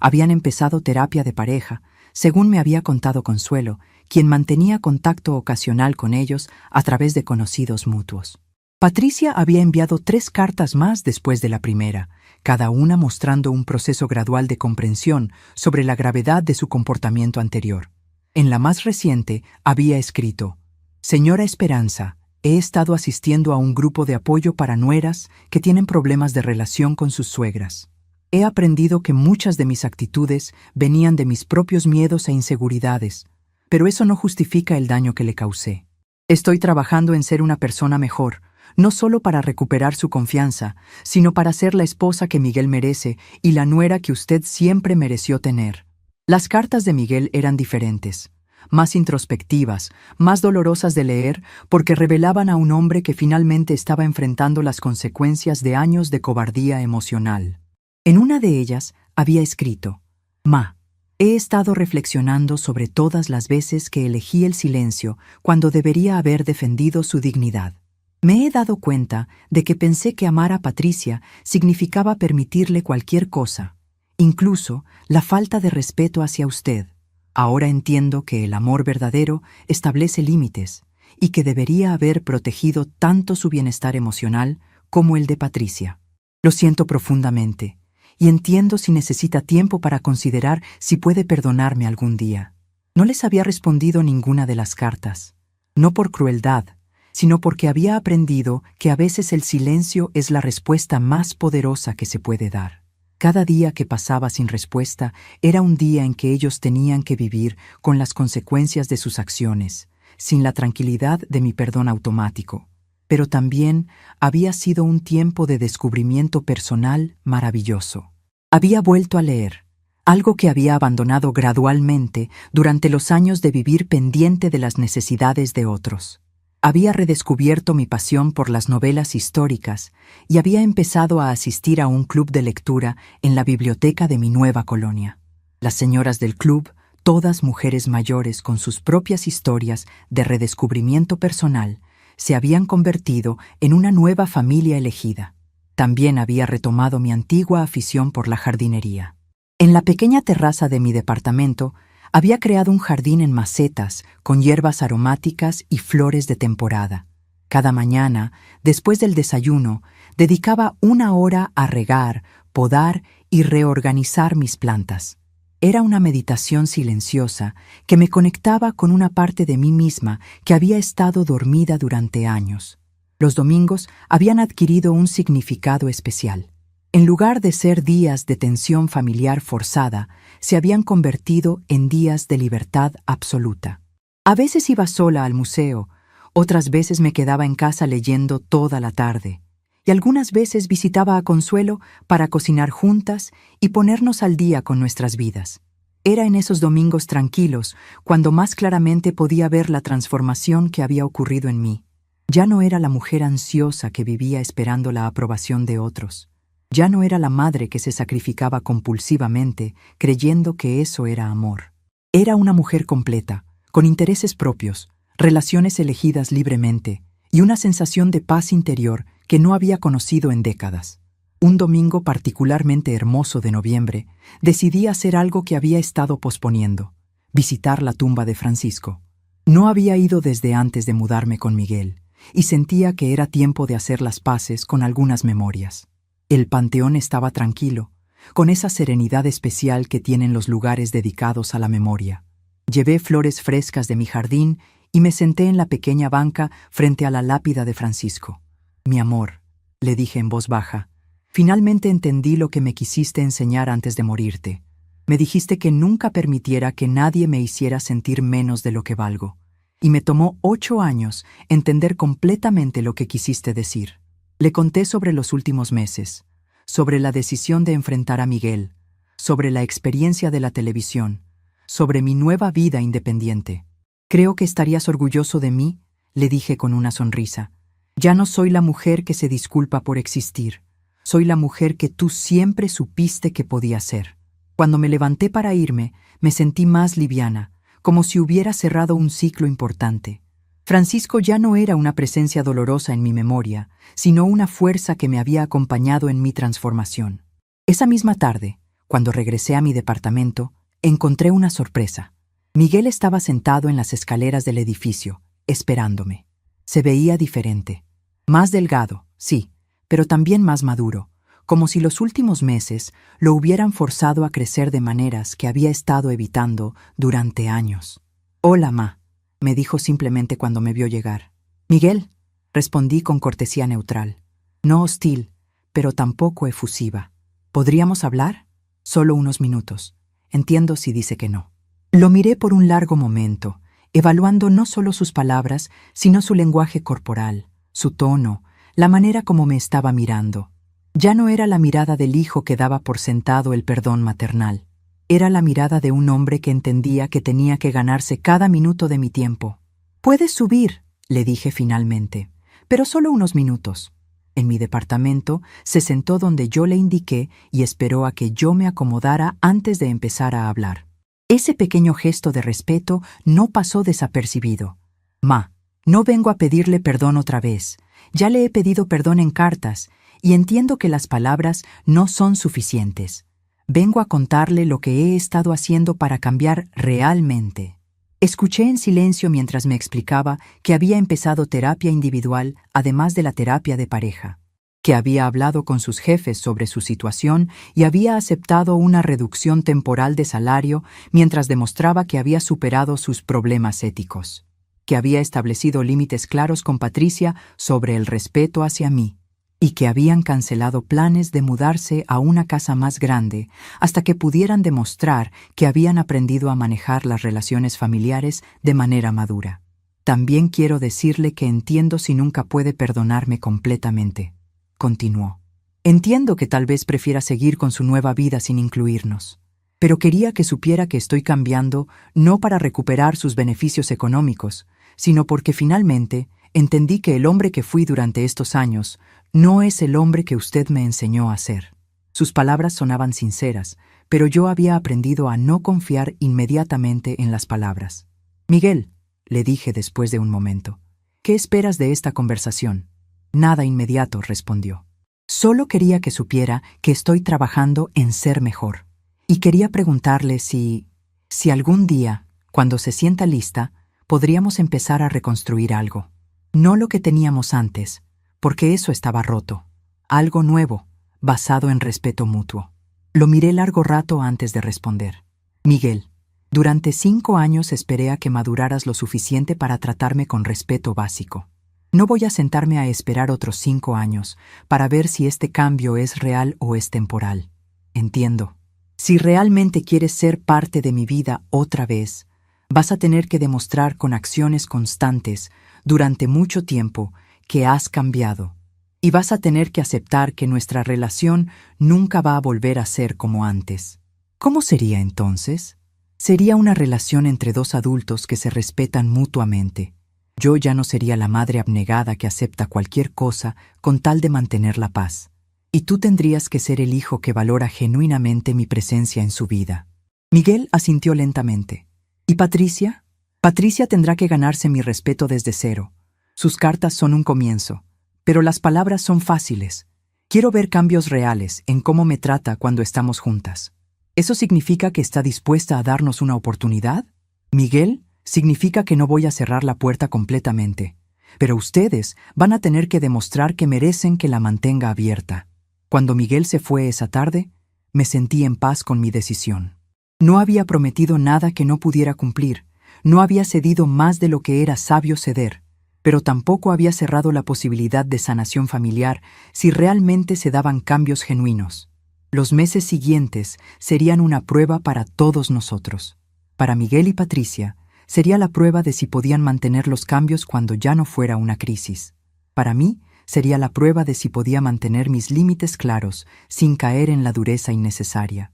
S1: Habían empezado terapia de pareja, según me había contado Consuelo, quien mantenía contacto ocasional con ellos a través de conocidos mutuos. Patricia había enviado 3 cartas más después de la primera, cada una mostrando un proceso gradual de comprensión sobre la gravedad de su comportamiento anterior. En la más reciente había escrito: «Señora Esperanza, he estado asistiendo a un grupo de apoyo para nueras que tienen problemas de relación con sus suegras. He aprendido que muchas de mis actitudes venían de mis propios miedos e inseguridades, pero eso no justifica el daño que le causé. Estoy trabajando en ser una persona mejor, no solo para recuperar su confianza, sino para ser la esposa que Miguel merece y la nuera que usted siempre mereció tener. Las cartas de Miguel eran diferentes, más introspectivas, más dolorosas de leer, porque revelaban a un hombre que finalmente estaba enfrentando las consecuencias de años de cobardía emocional. En una de ellas había escrito: Ma, he estado reflexionando sobre todas las veces que elegí el silencio cuando debería haber defendido su dignidad. Me he dado cuenta de que pensé que amar a Patricia significaba permitirle cualquier cosa, incluso la falta de respeto hacia usted. Ahora entiendo que el amor verdadero establece límites y que debería haber protegido tanto su bienestar emocional como el de Patricia. Lo siento profundamente y entiendo si necesita tiempo para considerar si puede perdonarme algún día. No les había respondido ninguna de las cartas, no por crueldad, sino porque había aprendido que a veces el silencio es la respuesta más poderosa que se puede dar. Cada día que pasaba sin respuesta era un día en que ellos tenían que vivir con las consecuencias de sus acciones, sin la tranquilidad de mi perdón automático. Pero también había sido un tiempo de descubrimiento personal maravilloso. Había vuelto a leer, algo que había abandonado gradualmente durante los años de vivir pendiente de las necesidades de otros. Había redescubierto mi pasión por las novelas históricas y había empezado a asistir a un club de lectura en la biblioteca de mi nueva colonia. Las señoras del club, todas mujeres mayores con sus propias historias de redescubrimiento personal, se habían convertido en una nueva familia elegida. También había retomado mi antigua afición por la jardinería. En la pequeña terraza de mi departamento había creado un jardín en macetas con hierbas aromáticas y flores de temporada. Cada mañana, después del desayuno, dedicaba 1 hora a regar, podar y reorganizar mis plantas. Era una meditación silenciosa que me conectaba con una parte de mí misma que había estado dormida durante años. Los domingos habían adquirido un significado especial. En lugar de ser días de tensión familiar forzada, se habían convertido en días de libertad absoluta. A veces iba sola al museo, otras veces me quedaba en casa leyendo toda la tarde, y algunas veces visitaba a Consuelo para cocinar juntas y ponernos al día con nuestras vidas. Era en esos domingos tranquilos cuando más claramente podía ver la transformación que había ocurrido en mí. Ya no era la mujer ansiosa que vivía esperando la aprobación de otros. Ya no era la madre que se sacrificaba compulsivamente, creyendo que eso era amor. Era una mujer completa, con intereses propios, relaciones elegidas libremente y una sensación de paz interior que no había conocido en décadas. Un domingo particularmente hermoso de noviembre, decidí hacer algo que había estado posponiendo: visitar la tumba de Francisco. No había ido desde antes de mudarme con Miguel, y sentía que era tiempo de hacer las paces con algunas memorias. El panteón estaba tranquilo, con esa serenidad especial que tienen los lugares dedicados a la memoria. Llevé flores frescas de mi jardín y me senté en la pequeña banca frente a la lápida de Francisco. «Mi amor», le dije en voz baja, «finalmente entendí lo que me quisiste enseñar antes de morirte. Me dijiste que nunca permitiera que nadie me hiciera sentir menos de lo que valgo. Y me tomó 8 años entender completamente lo que quisiste decir». Le conté sobre los últimos meses, sobre la decisión de enfrentar a Miguel, sobre la experiencia de la televisión, sobre mi nueva vida independiente. «Creo que estarías orgulloso de mí», le dije con una sonrisa. «Ya no soy la mujer que se disculpa por existir. Soy la mujer que tú siempre supiste que podía ser». Cuando me levanté para irme, me sentí más liviana, como si hubiera cerrado un ciclo importante. Francisco ya no era una presencia dolorosa en mi memoria, sino una fuerza que me había acompañado en mi transformación. Esa misma tarde, cuando regresé a mi departamento, encontré una sorpresa. Miguel estaba sentado en las escaleras del edificio, esperándome. Se veía diferente. Más delgado, sí, pero también más maduro, como si los últimos meses lo hubieran forzado a crecer de maneras que había estado evitando durante años. «Hola, ma», me dijo simplemente cuando me vio llegar. «Miguel», respondí con cortesía neutral. No hostil, pero tampoco efusiva. «¿Podríamos hablar?» «Solo unos minutos. Entiendo si dice que no». Lo miré por un largo momento, evaluando no solo sus palabras, sino su lenguaje corporal, su tono, la manera como me estaba mirando. Ya no era la mirada del hijo que daba por sentado el perdón maternal. Era la mirada de un hombre que entendía que tenía que ganarse cada minuto de mi tiempo. «Puedes subir», le dije finalmente, «pero solo unos minutos». En mi departamento se sentó donde yo le indiqué y esperó a que yo me acomodara antes de empezar a hablar. Ese pequeño gesto de respeto no pasó desapercibido. «Ma, no vengo a pedirle perdón otra vez. Ya le he pedido perdón en cartas y entiendo que las palabras no son suficientes. Vengo a contarle lo que he estado haciendo para cambiar realmente». Escuché en silencio mientras me explicaba que había empezado terapia individual además de la terapia de pareja, que había hablado con sus jefes sobre su situación y había aceptado una reducción temporal de salario mientras demostraba que había superado sus problemas éticos, que había establecido límites claros con Patricia sobre el respeto hacia mí, y que habían cancelado planes de mudarse a una casa más grande hasta que pudieran demostrar que habían aprendido a manejar las relaciones familiares de manera madura. También quiero decirle que entiendo si nunca puede perdonarme completamente, continuó. Entiendo que tal vez prefiera seguir con su nueva vida sin incluirnos, pero quería que supiera que estoy cambiando no para recuperar sus beneficios económicos, sino porque finalmente entendí que el hombre que fui durante estos años no es el hombre que usted me enseñó a ser. Sus palabras sonaban sinceras, pero yo había aprendido a no confiar inmediatamente en las palabras. «Miguel», le dije después de un momento, «¿qué esperas de esta conversación?» «Nada inmediato», respondió. «Solo quería que supiera que estoy trabajando en ser mejor. Y quería preguntarle si algún día, cuando se sienta lista, podríamos empezar a reconstruir algo. No lo que teníamos antes, porque eso estaba roto. Algo nuevo, basado en respeto mutuo». Lo miré largo rato antes de responder. «Miguel, durante 5 años esperé a que maduraras lo suficiente para tratarme con respeto básico. No voy a sentarme a esperar otros 5 años para ver si este cambio es real o es temporal. Entiendo. Si realmente quieres ser parte de mi vida otra vez, vas a tener que demostrar con acciones constantes durante mucho tiempo que has cambiado, y vas a tener que aceptar que nuestra relación nunca va a volver a ser como antes. ¿Cómo sería entonces? Sería una relación entre 2 adultos que se respetan mutuamente. Yo ya no sería la madre abnegada que acepta cualquier cosa con tal de mantener la paz. Y tú tendrías que ser el hijo que valora genuinamente mi presencia en su vida». Miguel asintió lentamente. «¿Y Patricia? Patricia tendrá que ganarse mi respeto desde cero. Sus cartas son un comienzo, pero las palabras son fáciles. Quiero ver cambios reales en cómo me trata cuando estamos juntas. ¿Eso significa que está dispuesta a darnos una oportunidad? Miguel, significa que no voy a cerrar la puerta completamente, pero ustedes van a tener que demostrar que merecen que la mantenga abierta». Cuando Miguel se fue esa tarde, me sentí en paz con mi decisión. No había prometido nada que no pudiera cumplir, no había cedido más de lo que era sabio ceder, pero tampoco había cerrado la posibilidad de sanación familiar si realmente se daban cambios genuinos. Los meses siguientes serían una prueba para todos nosotros. Para Miguel y Patricia, sería la prueba de si podían mantener los cambios cuando ya no fuera una crisis. Para mí, sería la prueba de si podía mantener mis límites claros sin caer en la dureza innecesaria.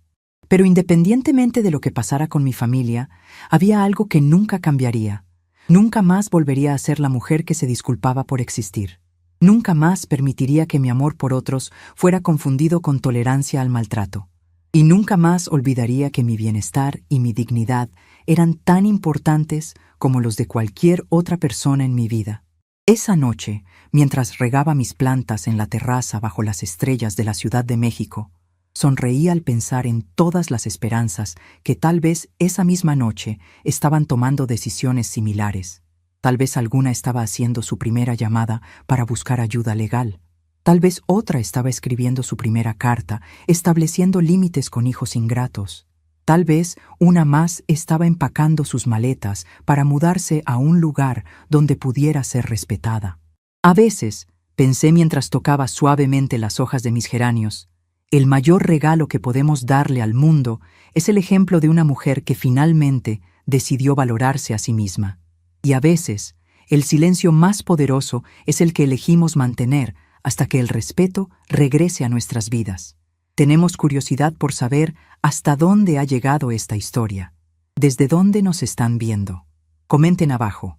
S1: Pero independientemente de lo que pasara con mi familia, había algo que nunca cambiaría. Nunca más volvería a ser la mujer que se disculpaba por existir. Nunca más permitiría que mi amor por otros fuera confundido con tolerancia al maltrato. Y nunca más olvidaría que mi bienestar y mi dignidad eran tan importantes como los de cualquier otra persona en mi vida. Esa noche, mientras regaba mis plantas en la terraza bajo las estrellas de la Ciudad de México, sonreí al pensar en todas las esperanzas que tal vez esa misma noche estaban tomando decisiones similares. Tal vez alguna estaba haciendo su primera llamada para buscar ayuda legal. Tal vez otra estaba escribiendo su primera carta, estableciendo límites con hijos ingratos. Tal vez una más estaba empacando sus maletas para mudarse a un lugar donde pudiera ser respetada. A veces, pensé mientras tocaba suavemente las hojas de mis geranios, el mayor regalo que podemos darle al mundo es el ejemplo de una mujer que finalmente decidió valorarse a sí misma. Y a veces, el silencio más poderoso es el que elegimos mantener hasta que el respeto regrese a nuestras vidas. Tenemos curiosidad por saber hasta dónde ha llegado esta historia. ¿Desde dónde nos están viendo? Comenten abajo.